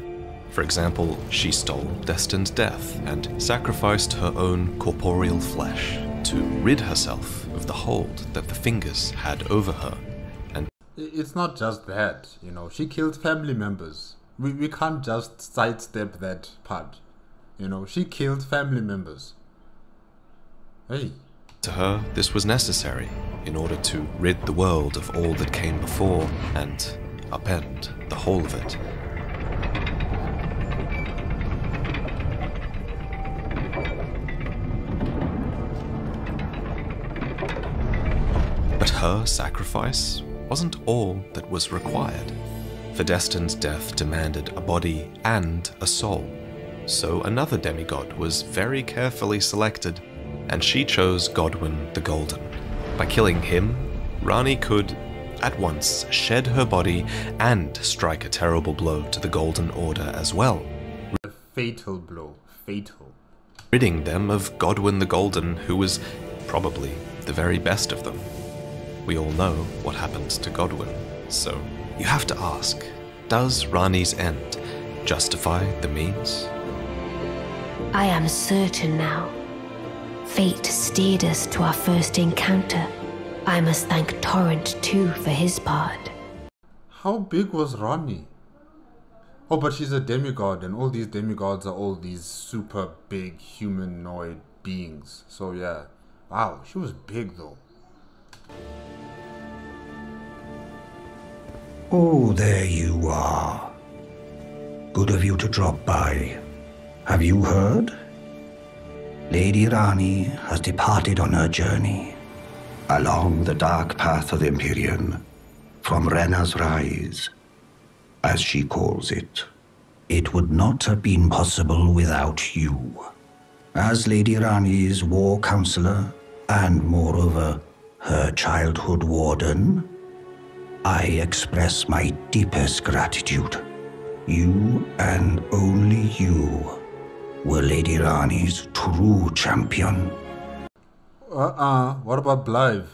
For example, she stole Destin's death and sacrificed her own corporeal flesh to rid herself of the hold that the fingers had over her. And it's not just that, you know, she killed family members. We can't just sidestep that part. You know, she killed family members. Hey. To her, this was necessary in order to rid the world of all that came before and upend the whole of it. But her sacrifice wasn't all that was required. For Destin's death demanded a body and a soul, so another demigod was very carefully selected, and she chose Godwyn the Golden. By killing him, Ranni could at once shed her body and strike a terrible blow to the Golden Order as well. A fatal blow. Fatal. Ridding them of Godwyn the Golden, who was probably the very best of them. We all know what happened to Godwyn, so you have to ask, does Ranni's end justify the means? I am certain now. Fate steered us to our first encounter. I must thank Torrent too for his part. How big was Ranni? Oh, but she's a demigod, and all these demigods are all these super big humanoid beings. So yeah, wow, she was big though. Oh, there you are. Good of you to drop by. Have you heard? Lady Ranni has departed on her journey along the dark path of the Empyrean, from Renna's Rise, as she calls it. It would not have been possible without you. As Lady Ranni's war counselor, and moreover, her childhood warden, I express my deepest gratitude. You and only you were Lady Ranni's true champion. What about Blythe?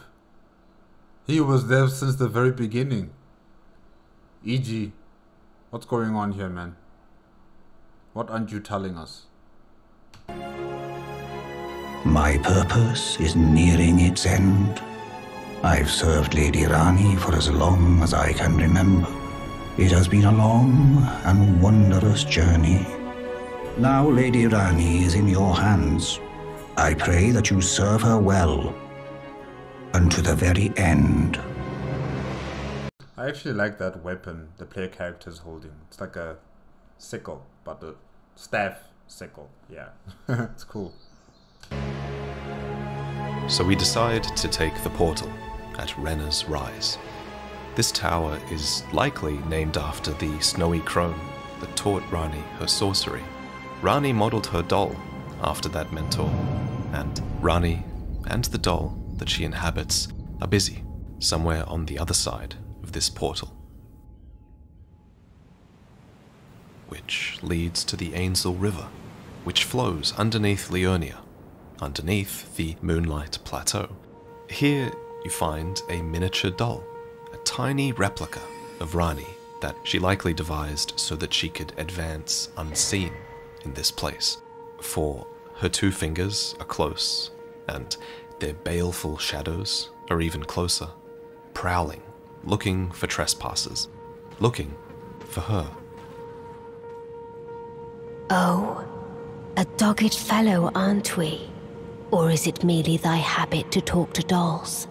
He was there since the very beginning. E.g., what's going on here, man? What aren't you telling us? My purpose is nearing its end. I've served Lady Ranni for as long as I can remember. It has been a long and wondrous journey. Now Lady Ranni is in your hands. I pray that you serve her well, unto the very end. I actually like that weapon the player character is holding. It's like a sickle, but a staff sickle. Yeah, it's cool. So we decide to take the portal at Renna's Rise. This tower is likely named after the snowy crone that taught Ranni her sorcery. Ranni modeled her doll after that mentor, and Ranni and the doll that she inhabits are busy somewhere on the other side of this portal, which leads to the Ainsel River, which flows underneath Liurnia, underneath the Moonlight Plateau. Here you find a miniature doll, a tiny replica of Ranni that she likely devised so that she could advance unseen in this place. For her two fingers are close, and their baleful shadows are even closer, prowling, looking for trespassers, looking for her. Oh, a dogged fellow, aren't we? Or is it merely thy habit to talk to dolls?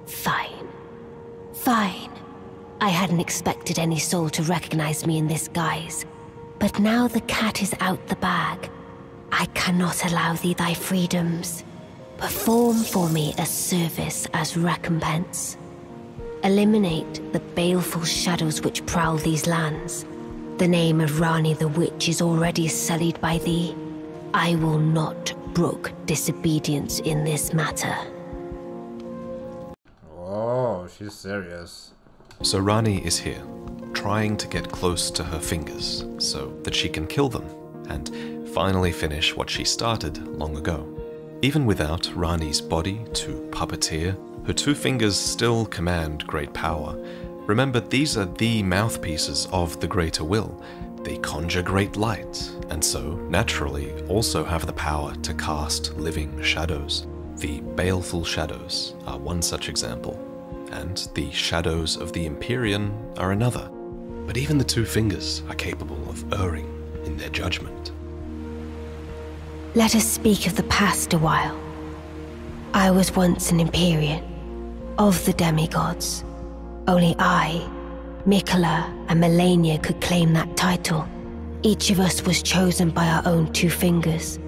Fine. Fine. I hadn't expected any soul to recognize me in this guise, but now the cat is out the bag. I cannot allow thee thy freedoms. Perform for me a service as recompense. Eliminate the baleful shadows which prowl these lands. The name of Ranni the Witch is already sullied by thee. I will not brook disobedience in this matter. Oh, she's serious. So Ranni is here, trying to get close to her fingers so that she can kill them and finally finish what she started long ago. Even without Ranni's body to puppeteer, her two fingers still command great power. Remember, these are the mouthpieces of the greater will. They conjure great light, and so, naturally, also have the power to cast living shadows. The baleful shadows are one such example, and the shadows of the Empyrean are another. But even the two fingers are capable of erring in their judgment. Let us speak of the past a while. I was once an Empyrean, of the demigods. Only I, Mikola, and Melania could claim that title. Each of us was chosen by our own two fingers,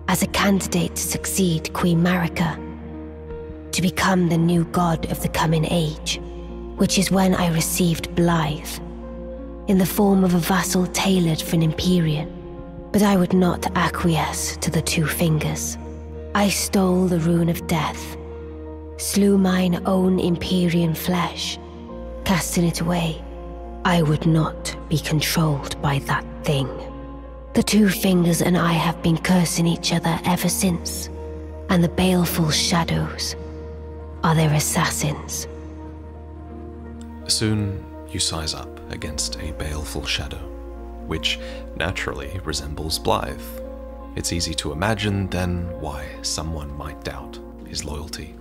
as a candidate to succeed Queen Marika, to become the new god of the coming age, which is when I received Blythe, in the form of a vassal tailored for an Empyrean. But I would not acquiesce to the two fingers. I stole the rune of death, slew mine own Empyrean flesh, casting it away. I would not be controlled by that thing. The two fingers and I have been cursing each other ever since, and the baleful shadows are their assassins. Soon you size up against a baleful shadow, which naturally resembles Blythe. It's easy to imagine then why someone might doubt his loyalty.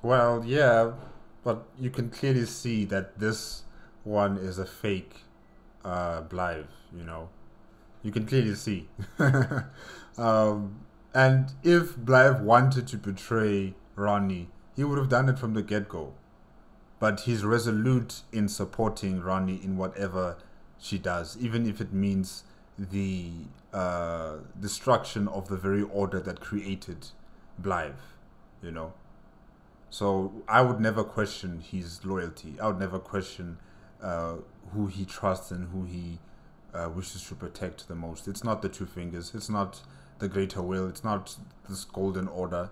Well, yeah, but you can clearly see that this one is a fake Blythe, you know. You can clearly see. And if Blythe wanted to betray Ranni, he would have done it from the get-go. But he's resolute in supporting Ranni in whatever she does, even if it means the destruction of the very order that created Blythe, you know. So I would never question his loyalty. I would never question who he trusts and who he wishes to protect the most. It's not the two fingers. It's not the greater will. It's not this golden order.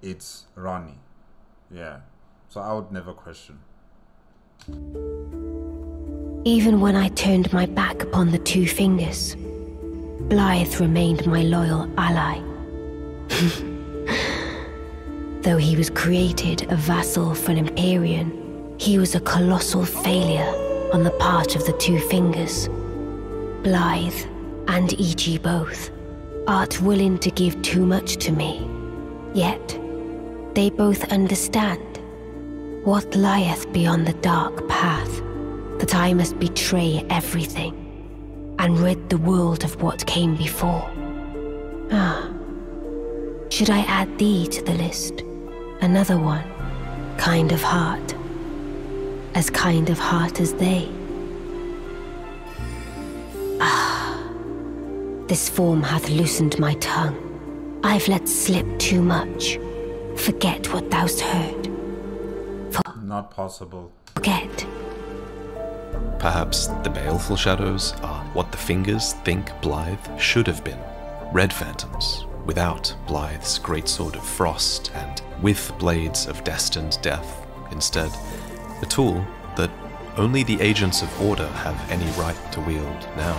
It's Ranni. Yeah. So I would never question. Even when I turned my back upon the two fingers, Blythe remained my loyal ally. Though he was created a vassal for an Empyrean, he was a colossal failure on the part of the two fingers. Blythe and E.G. both art willing to give too much to me, yet they both understand what lieth beyond the dark path, that I must betray everything and rid the world of what came before. Should I add thee to the list? Another one, kind of heart, as kind of heart as they. This form hath loosened my tongue. I've let slip too much. Forget what thou'st heard. Not possible. Forget Perhaps the baleful shadows are what the fingers think Blythe should have been. Red phantoms, without Blythe's greatsword of frost and with blades of destined death. Instead, a tool that only the agents of order have any right to wield now.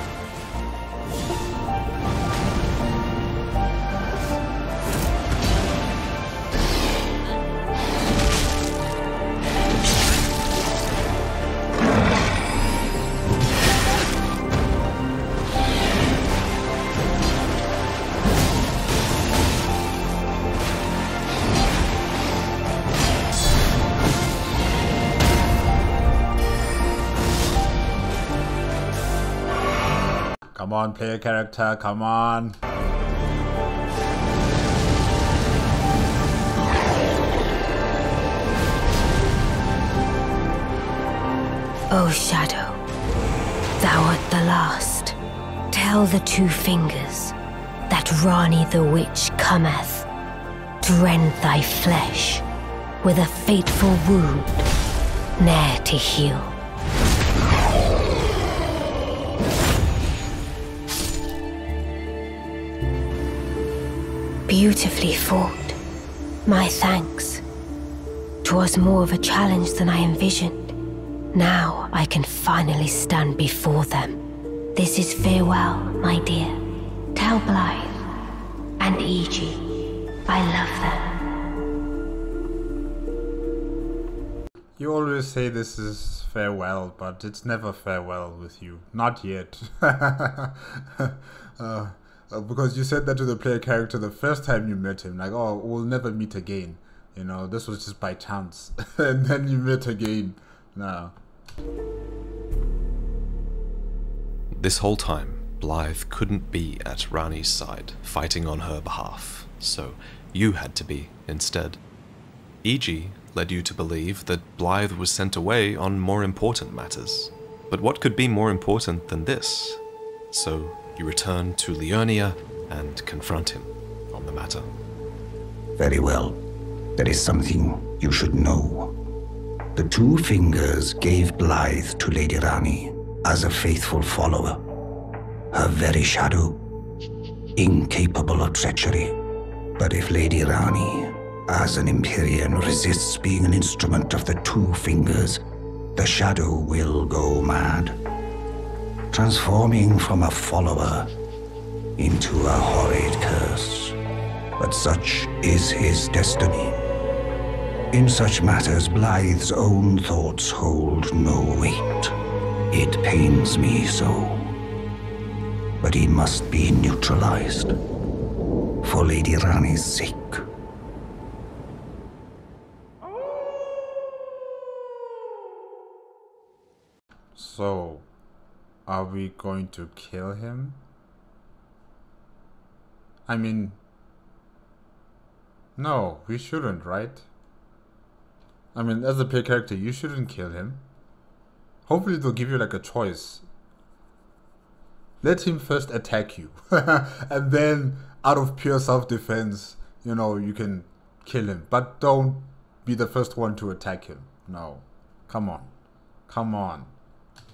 Come on, play a character, come on. O Shadow, thou art the last. Tell the two fingers that Ranni the witch cometh to rend thy flesh with a fateful wound, ne'er to heal. Beautifully fought. My thanks. 'Twas more of a challenge than I envisioned. Now I can finally stand before them. This is farewell, my dear. Tell Blythe and Iji I love them. You always say this is farewell, but it's never farewell with you. Not yet. Because you said that to the player character the first time you met him, like, oh, we'll never meet again. You know, this was just by chance. And then you met again. No. This whole time, Blythe couldn't be at Ranni's side, fighting on her behalf, so you had to be instead. Iji led you to believe that Blythe was sent away on more important matters. But what could be more important than this? So you return to Liurnia and confront him on the matter. Very well. There is something you should know. The two fingers gave Blythe to Lady Ranni as a faithful follower. Her very shadow, incapable of treachery. But if Lady Ranni, as an Empyrean, resists being an instrument of the two fingers, the shadow will go mad, transforming from a follower into a horrid curse. But such is his destiny. In such matters, Blythe's own thoughts hold no weight. It pains me so. But he must be neutralized, for Lady Ranni's sake. So, are we going to kill him? I mean, no, we shouldn't, right? I mean, as a player character, you shouldn't kill him. Hopefully they'll give you like a choice. Let him first attack you. And then, out of pure self-defense, you know, you can kill him. But don't be the first one to attack him. No. Come on. Come on.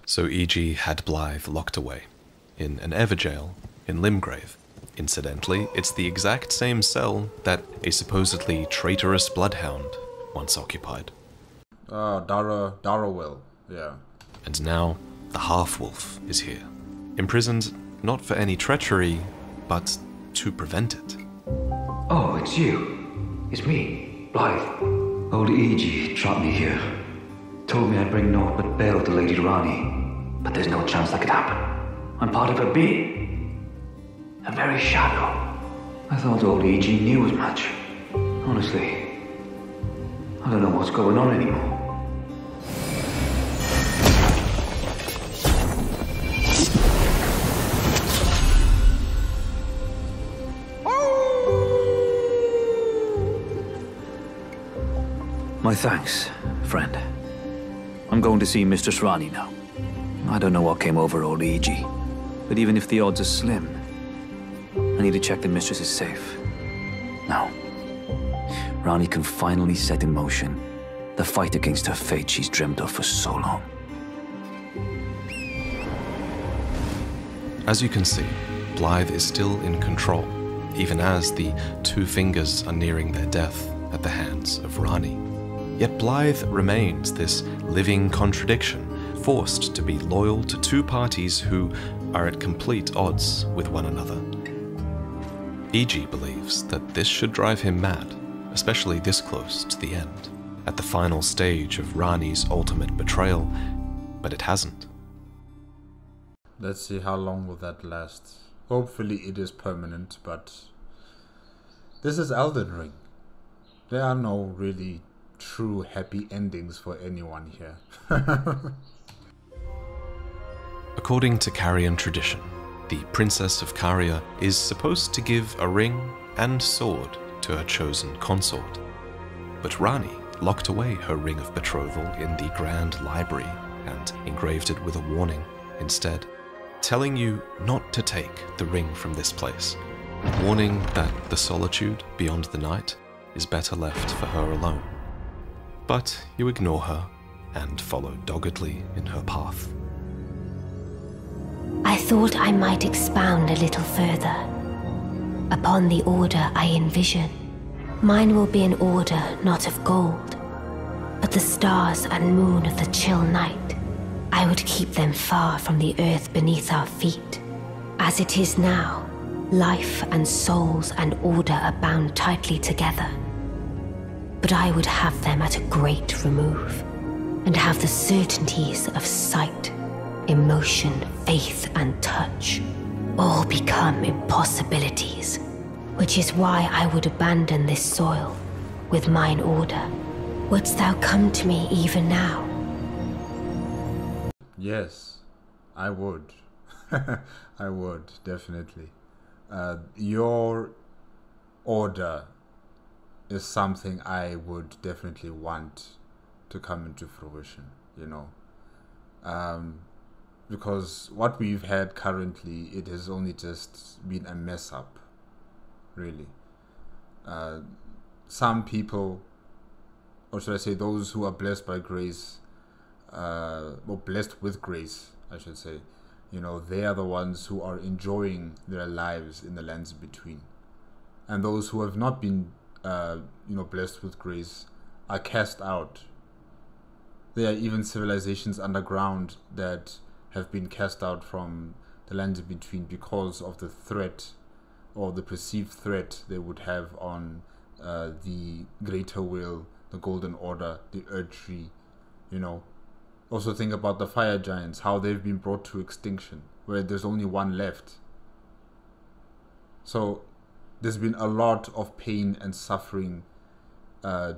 So Iji had Blythe locked away in an Everjail in Limgrave. Incidentally, it's the exact same cell that a supposedly traitorous bloodhound once occupied. Darrowell, yeah. And now, the half-wolf is here. Imprisoned not for any treachery, but to prevent it. Oh, it's you. It's me, Blythe. Old Iji trapped me here. Told me I'd bring naught but bale to Lady Ranni. But there's no chance that could happen. I'm part of her being. A very shadow. I thought old Iji knew as much. Honestly, I don't know what's going on anymore. My thanks, friend. I'm going to see Mistress Ranni now. I don't know what came over old Iji, but even if the odds are slim, I need to check the Mistress is safe. Now, Ranni can finally set in motion the fight against her fate she's dreamt of for so long. As you can see, Blythe is still in control, even as the two fingers are nearing their death at the hands of Ranni. Yet Blythe remains this living contradiction, forced to be loyal to two parties who are at complete odds with one another. E.G. believes that this should drive him mad, especially this close to the end, at the final stage of Ranni's ultimate betrayal, but it hasn't. Let's see how long will that last. Hopefully it is permanent, but this is Elden Ring. There are no really true happy endings for anyone here. According to Carian tradition, the Princess of Caria is supposed to give a ring and sword to her chosen consort. But Ranni locked away her ring of betrothal in the Grand Library and engraved it with a warning instead, telling you not to take the ring from this place, warning that the solitude beyond the night is better left for her alone. But you ignore her and follow doggedly in her path. I thought I might expound a little further upon the order I envision. Mine will be an order not of gold, but the stars and moon of the chill night. I would keep them far from the earth beneath our feet. As it is now, life and souls and order are bound tightly together. But I would have them at a great remove, and have the certainties of sight, emotion, faith, and touch all become impossibilities, which is why I would abandon this soil with mine order. Wouldst thou come to me even now? Yes, I would. I would, definitely. Your order is something I would definitely want to come into fruition, you know. Because what we've had currently, it has only just been a mess up, really. Some people, or should I say those who are blessed by grace, or blessed with grace, I should say, you know, they are the ones who are enjoying their lives in the lands between. And those who have not been, blessed with grace are cast out. There are even civilizations underground that have been cast out from the lands between because of the threat or the perceived threat they would have on the greater will, the golden order, the earth tree, you know. Also think about the fire giants, how they've been brought to extinction, where there's only one left. So there's been a lot of pain and suffering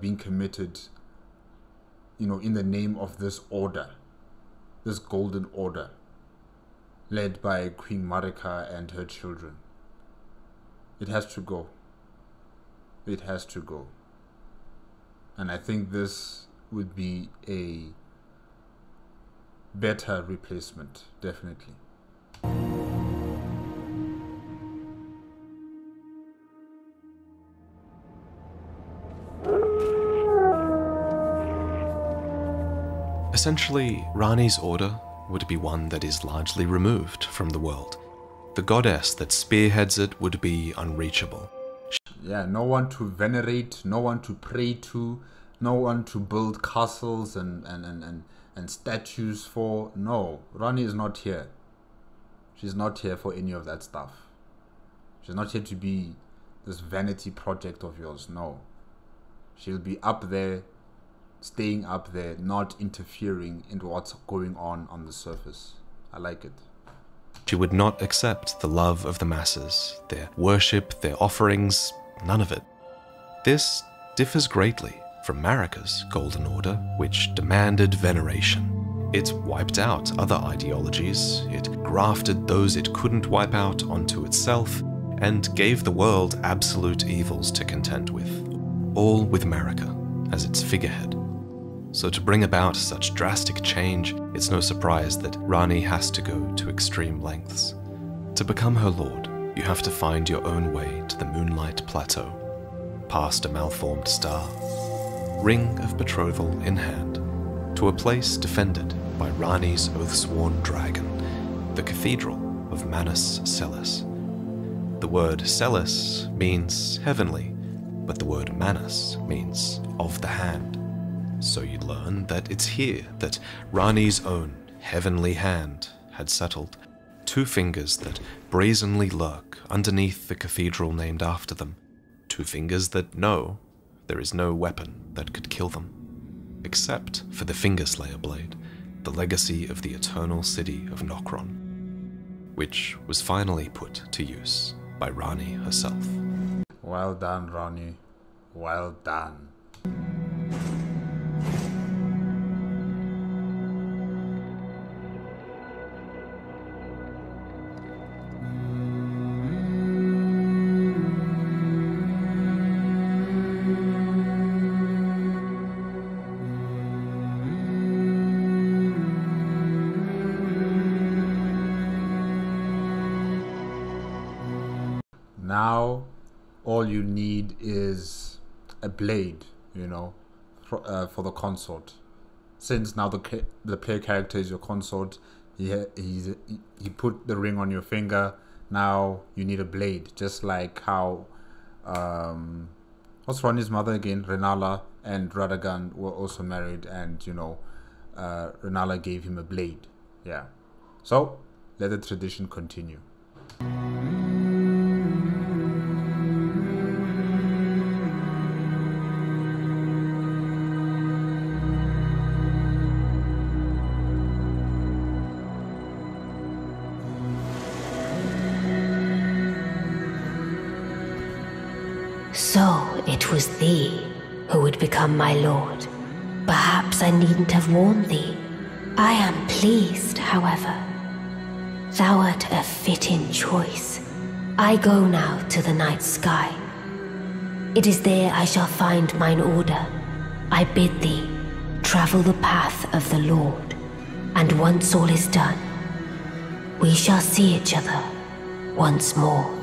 being committed, you know, in the name of this order, this golden order, led by Queen Marika and her children. It has to go. It has to go. And I think this would be a better replacement, definitely. Essentially, Ranni's order would be one that is largely removed from the world. The goddess that spearheads it would be unreachable. Yeah, no one to venerate, no one to pray to, no one to build castles and statues for. No, Ranni is not here. She's not here for any of that stuff. She's not here to be this vanity project of yours. No. She'll be up there, staying up there, not interfering in what's going on the surface. I like it. She would not accept the love of the masses, their worship, their offerings, none of it. This differs greatly from Marika's Golden Order, which demanded veneration. It wiped out other ideologies, it grafted those it couldn't wipe out onto itself, and gave the world absolute evils to contend with, all with Marika as its figurehead. So to bring about such drastic change, it's no surprise that Ranni has to go to extreme lengths. To become her lord, you have to find your own way to the Moonlight Plateau, past a malformed star, ring of betrothal in hand, to a place defended by Ranni's oath-sworn dragon, the Cathedral of of Manus Celis. The word Celis means heavenly, but the word Manus means of the hand. So you learn that it's here that Ranni's own heavenly hand had settled. 2 fingers that brazenly lurk underneath the cathedral named after them. 2 fingers that know there is no weapon that could kill them, except for the Fingerslayer blade, the legacy of the eternal city of Nokron, which was finally put to use by Ranni herself. Well done, Ranni. Well done. Now, all you need is a blade, you know, for the consort. Since now the player character is your consort, he put the ring on your finger. Now you need a blade, just like how what's Ranni's mother again? Rennala and Radagon were also married, and you know, Rennala gave him a blade. Yeah. So let the tradition continue. So it was thee who would become my lord. Perhaps I needn't have warned thee. I am pleased, however. Thou art a fitting choice. I go now to the night sky. It is there I shall find mine order. I bid thee travel the path of the Lord, and once all is done, we shall see each other once more.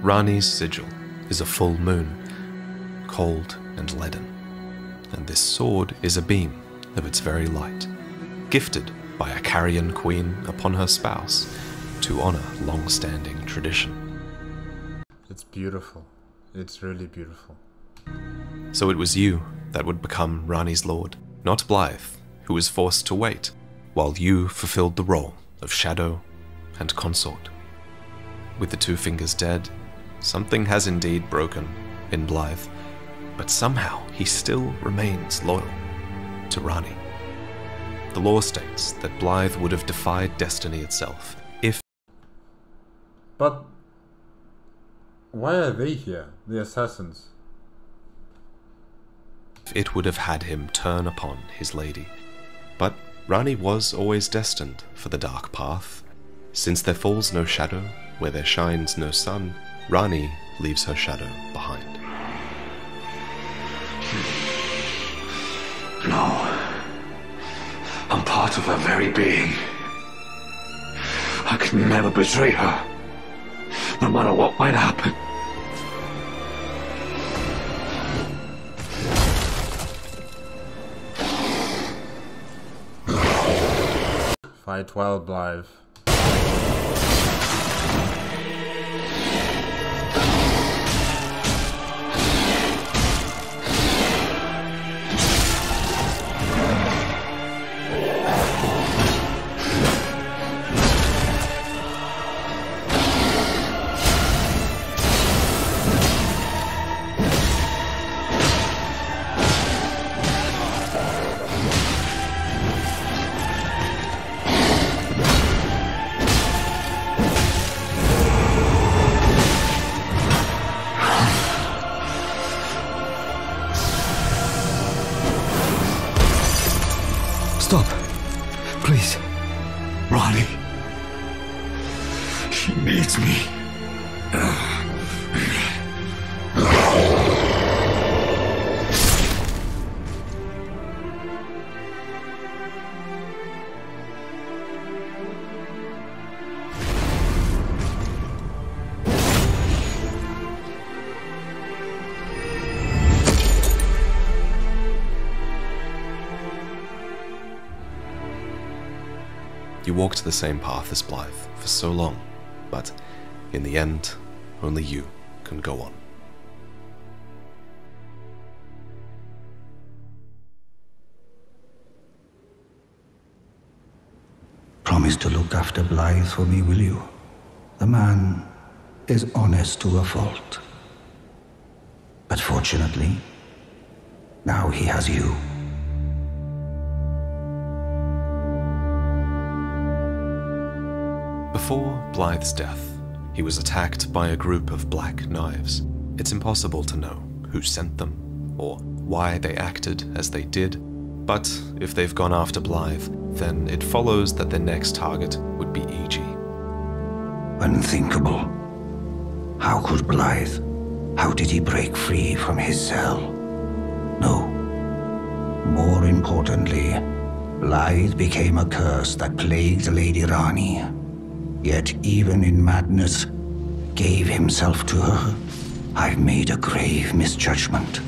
Ranni's sigil is a full moon, cold and leaden, and this sword is a beam of its very light, gifted by a carrion queen upon her spouse to honor long-standing tradition. It's beautiful. It's really beautiful. So it was you that would become Ranni's lord, not Blythe, who was forced to wait, while you fulfilled the role of shadow and consort. With the 2 fingers dead, something has indeed broken in Blythe, but somehow he still remains loyal to Ranni. The law states that Blythe would have defied destiny itself if... But why are they here, the assassins? It would have had him turn upon his lady. But Ranni was always destined for the dark path. Since there falls no shadow where there shines no sun, Ranni leaves her shadow behind. No. I'm part of her very being. I can never betray her, no matter what might happen. Fight well, Blythe. Stop. Please. Ranni. She needs me. You walked the same path as Blythe for so long, but in the end, only you can go on. Promise to look after Blythe for me, will you? The man is honest to a fault. But fortunately, now he has you. Before Blythe's death, he was attacked by a group of black knives. It's impossible to know who sent them, or why they acted as they did, but if they've gone after Blythe, then it follows that their next target would be E.G. Unthinkable. How could Blythe? How did he break free from his cell? No. More importantly, Blythe became a curse that plagued Lady Ranni. Yet even in madness, gave himself to her. I've made a grave misjudgment.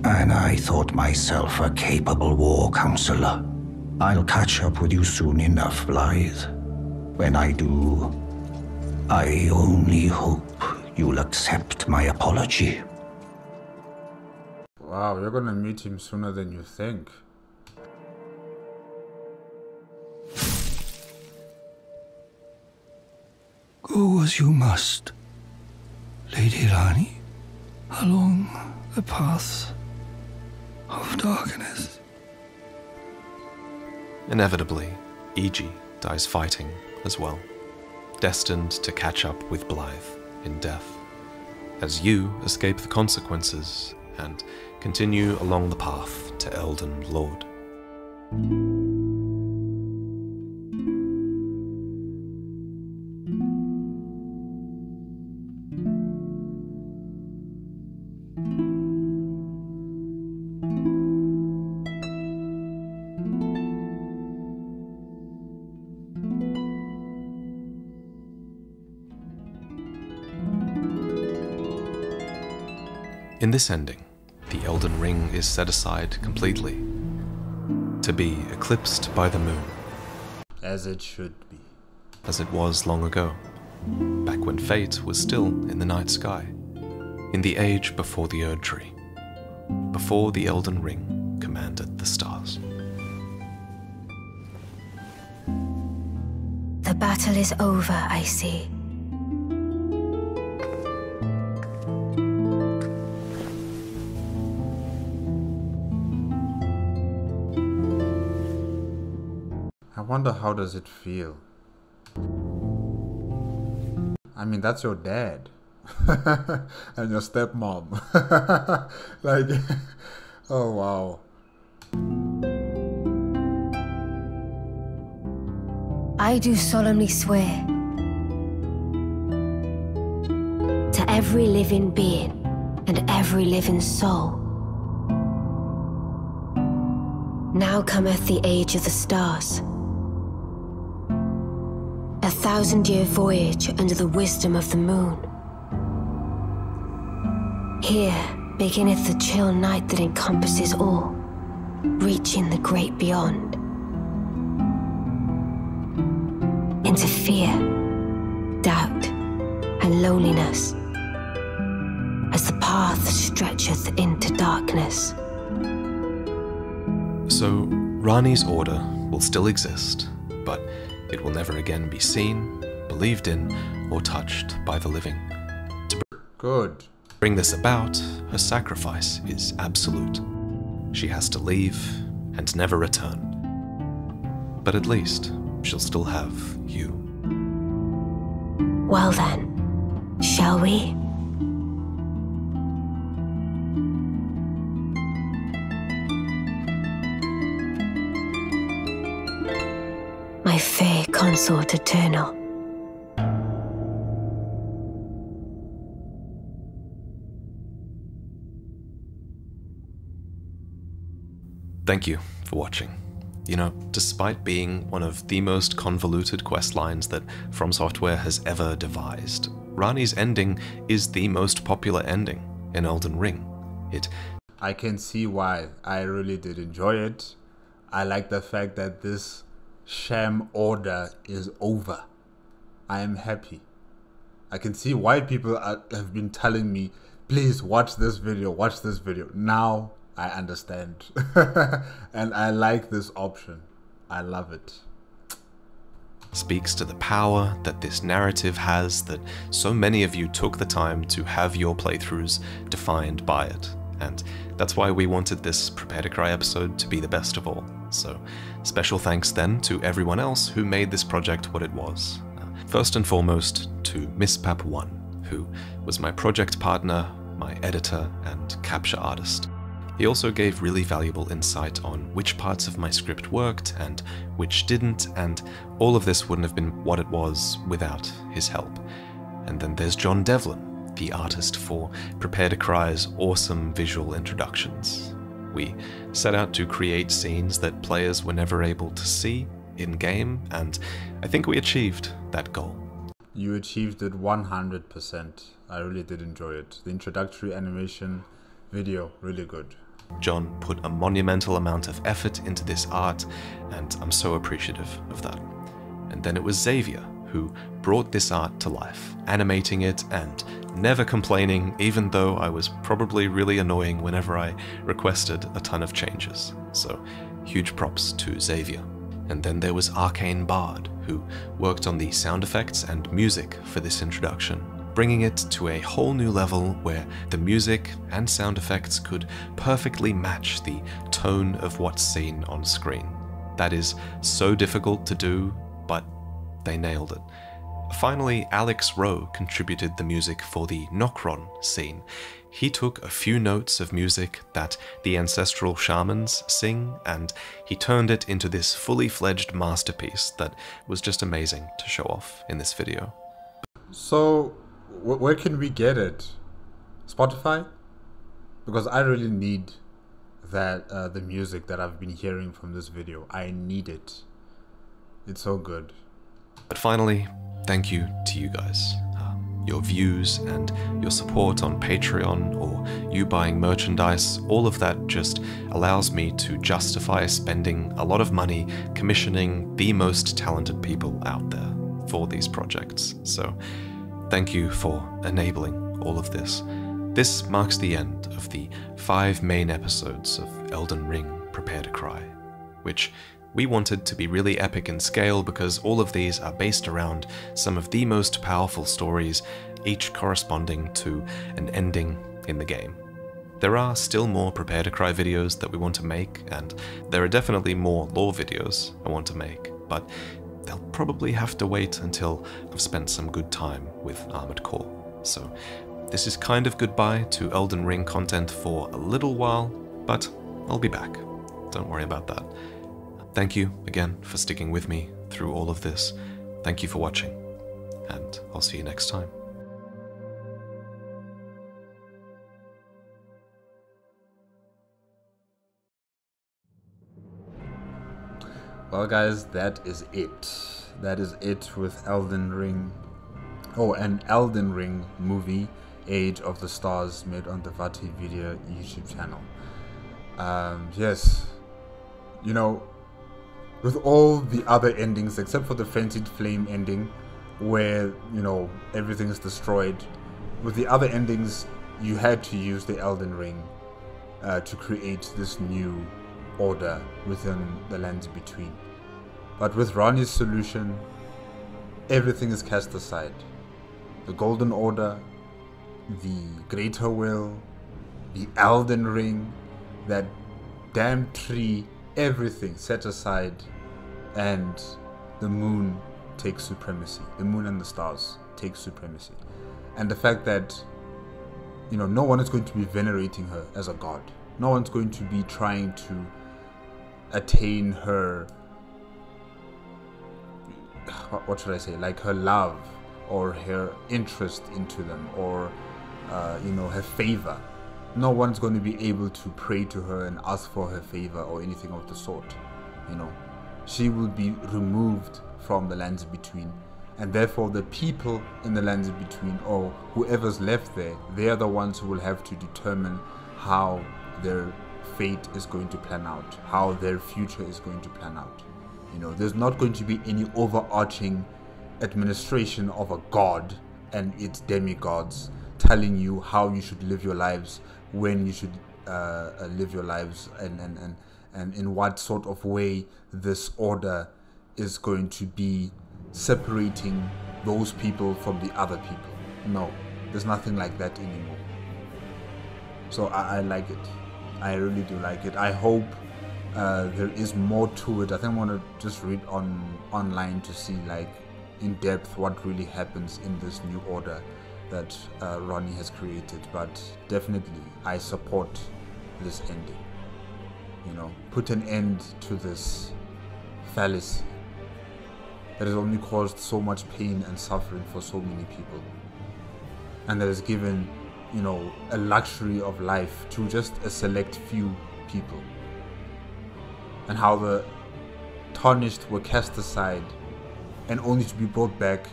And I thought myself a capable war counselor. I'll catch up with you soon enough, Blythe. When I do, I only hope you'll accept my apology. Wow, you're gonna meet him sooner than you think. Go as you must, Lady Ranni, along the path of darkness. Inevitably, E.G. dies fighting as well, destined to catch up with Blythe in death, as you escape the consequences and continue along the path to Elden Lord. In this ending, the Elden Ring is set aside completely, to be eclipsed by the moon. As it should be. As it was long ago, back when fate was still in the night sky, in the age before the Erd Tree, before the Elden Ring commanded the stars. The battle is over, I see. I wonder how does it feel? I mean, that's your dad. And your stepmom. Like, oh wow. I do solemnly swear to every living being and every living soul. Now cometh the age of the stars. 1,000-year voyage under the wisdom of the moon. Here beginneth the chill night that encompasses all, reaching the great beyond. Into fear, doubt, and loneliness, as the path stretcheth into darkness. So, Ranni's order will still exist, but it will never again be seen, believed in, or touched by the living. To bring this about, her sacrifice is absolute. She has to leave and never return. But at least she'll still have you. Well then, shall we? My fair consort eternal. Thank you for watching. You know, despite being one of the most convoluted questlines that From Software has ever devised, Ranni's ending is the most popular ending in Elden Ring. I can see why. I really did enjoy it. I like the fact that this sham order is over. I am happy. I can see why people have been telling me, please watch this video, watch this video. Now I understand. And I like this option. I love it. Speaks to the power that this narrative has, that so many of you took the time to have your playthroughs defined by it. And that's why we wanted this Prepare to Cry episode to be the best of all. So special thanks then to everyone else who made this project what it was. First and foremost to MissPap1, who was my project partner, my editor and capture artist. He also gave really valuable insight on which parts of my script worked and which didn't, and all of this wouldn't have been what it was without his help. And then there's John Devlin, the artist for Prepare to Cry's awesome visual introductions. We set out to create scenes that players were never able to see in-game, and I think we achieved that goal. You achieved it 100%. I really did enjoy it. The introductory animation video, really good. John put a monumental amount of effort into this art, and I'm so appreciative of that. And then it was Xavier who brought this art to life, animating it and never complaining, even though I was probably really annoying whenever I requested a ton of changes. So huge props to Xavier. And then there was Arcane Bard, who worked on the sound effects and music for this introduction, bringing it to a whole new level where the music and sound effects could perfectly match the tone of what's seen on screen. That is so difficult to do, but they nailed it. Finally, Alex Rowe contributed the music for the Nokron scene. He took a few notes of music that the ancestral shamans sing, and he turned it into this fully fledged masterpiece that was just amazing to show off in this video. So, where can we get it? Spotify? Because I really need that the music that I've been hearing from this video. I need it. It's so good. But finally, thank you to you guys. Your views and your support on Patreon, or you buying merchandise, all of that just allows me to justify spending a lot of money commissioning the most talented people out there for these projects. So thank you for enabling all of this. This marks the end of the 5 main episodes of Elden Ring Prepare to Cry, which we wanted to be really epic in scale because all of these are based around some of the most powerful stories, each corresponding to an ending in the game. There are still more Prepare to Cry videos that we want to make, and there are definitely more lore videos I want to make, but they'll probably have to wait until I've spent some good time with Armored Core. So this is kind of goodbye to Elden Ring content for a little while, but I'll be back. Don't worry about that. Thank you again for sticking with me through all of this. Thank you for watching, and I'll see you next time. Well guys, that is it. That is it with Elden Ring. Oh, an Elden Ring movie, Age of the Stars, made on the VaatiVidya YouTube channel. Yes, you know, with all the other endings except for the Frenzied Flame ending, where, you know, everything is destroyed, with the other endings you had to use the Elden Ring to create this new order within the lands between. But with Ranni's solution, everything is cast aside. The Golden Order, the Greater Will, the Elden Ring, that damn tree, everything set aside, and the moon takes supremacy. The moon and the stars take supremacy. And the fact that, you know, no one is going to be venerating her as a god. No one's going to be trying to attain her, what should I say, like her love or her interest into them, or you know, her favor. No one's going to be able to pray to her and ask for her favor or anything of the sort. You know, she will be removed from the lands between, and therefore the people in the lands between, or whoever's left there, they are the ones who will have to determine how their fate is going to plan out, how their future is going to plan out. You know, there's not going to be any overarching administration of a god and its demigods telling you how you should live your lives, when you should live your lives, and in what sort of way this order is going to be separating those people from the other people. No, there's nothing like that anymore. So I like it. I really do like it. I hope there is more to it. I think I want to just read online to see, like, in depth what really happens in this new order that Ranni has created. But definitely I support this ending. You know, put an end to this fallacy that has only caused so much pain and suffering for so many people, and that has given, you know, a luxury of life to just a select few people, and how the tarnished were cast aside and only to be brought back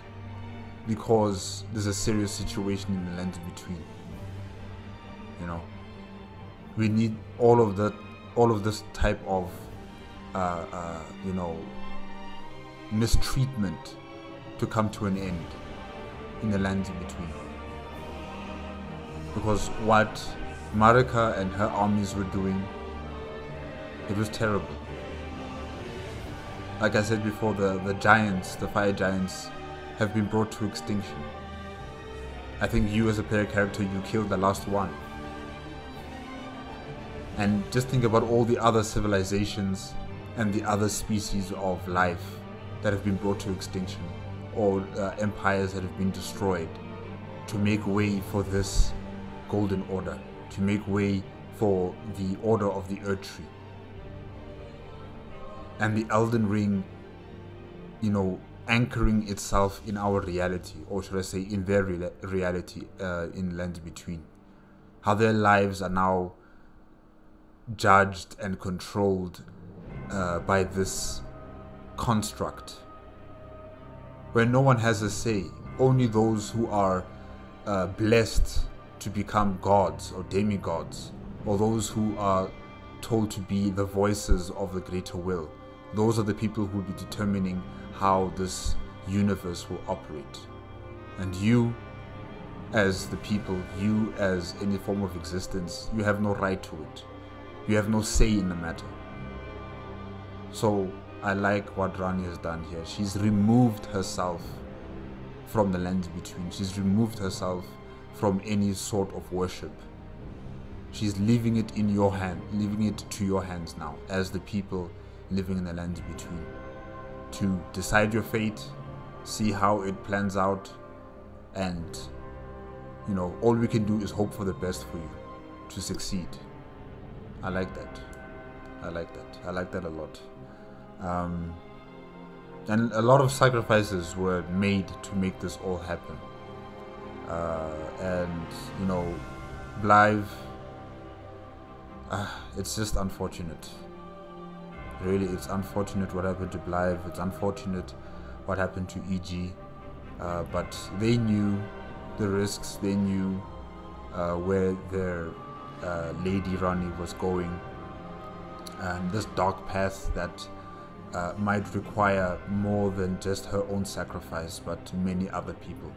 because there's a serious situation in the lands between. You know, we need all of this type of you know, mistreatment to come to an end in the lands in between, because what Marika and her armies were doing, it was terrible. Like I said before, the giants, the fire giants, have been brought to extinction. I think you as a player character, you killed the last one. And just think about all the other civilizations and the other species of life that have been brought to extinction, or empires that have been destroyed, to make way for this golden order, to make way for the order of the Earth Tree. And the Elden Ring, you know, anchoring itself in our reality, or should I say in their reality, in lands between. How their lives are now judged and controlled by this construct, where no one has a say. Only those who are blessed to become gods or demigods, or those who are told to be the voices of the greater will, those are the people who will be determining how this universe will operate. And you as the people, you as any form of existence, you have no right to it. You have no say in the matter. So I like what Ranni has done here. She's removed herself from the lands between. She's removed herself from any sort of worship. She's leaving it in your hand, leaving it to your hands now, as the people living in the lands between, to decide your fate, see how it plans out, and, you know, all we can do is hope for the best for you to succeed. I like that. I like that. I like that a lot. And a lot of sacrifices were made to make this all happen. And, you know, Blythe, it's just unfortunate. Really, it's unfortunate what happened to Blythe. It's unfortunate what happened to EG. But they knew the risks. They knew where their Lady Ranni was going. And this dark path that might require more than just her own sacrifice, but many other people.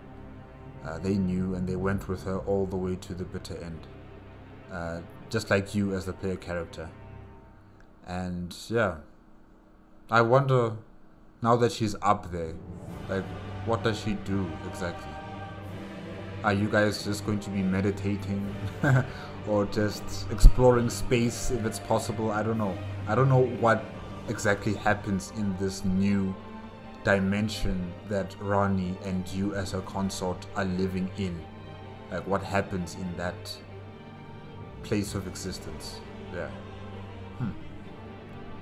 They knew, and they went with her all the way to the bitter end. Just like you as the player character. And yeah, I wonder, now that she's up there, like, what does she do exactly? Are you guys just going to be meditating or just exploring space if it's possible? I don't know. I don't know what exactly happens in this new dimension that Ranni and you as her consort are living in. Like, what happens in that place of existence? Yeah.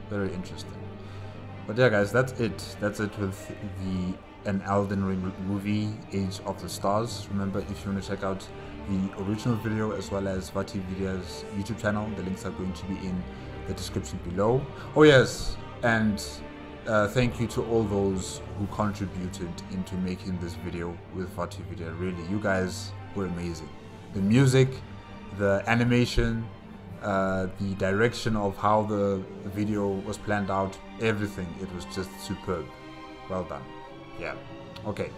Very interesting. But yeah, guys, that's it. That's it with an Elden Ring movie, Age of the Stars. Remember, if you want to check out the original video as well as VaatiVidya's YouTube channel, the links are going to be in the description below. Oh yes, and thank you to all those who contributed into making this video with VaatiVidya. Really, you guys were amazing. The music, the animation, the direction of how the video was planned out, everything. It was just superb. Well done. Yeah. Okay.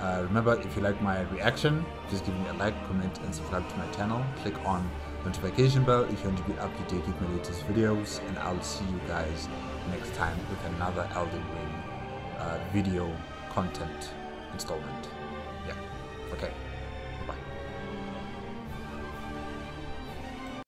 Remember, if you like my reaction, please give me a like, comment, and subscribe to my channel. Click on notification bell if you want to be up to date with my latest videos, and I'll see you guys next time with another Elden Ring video content installment. Yeah. Okay.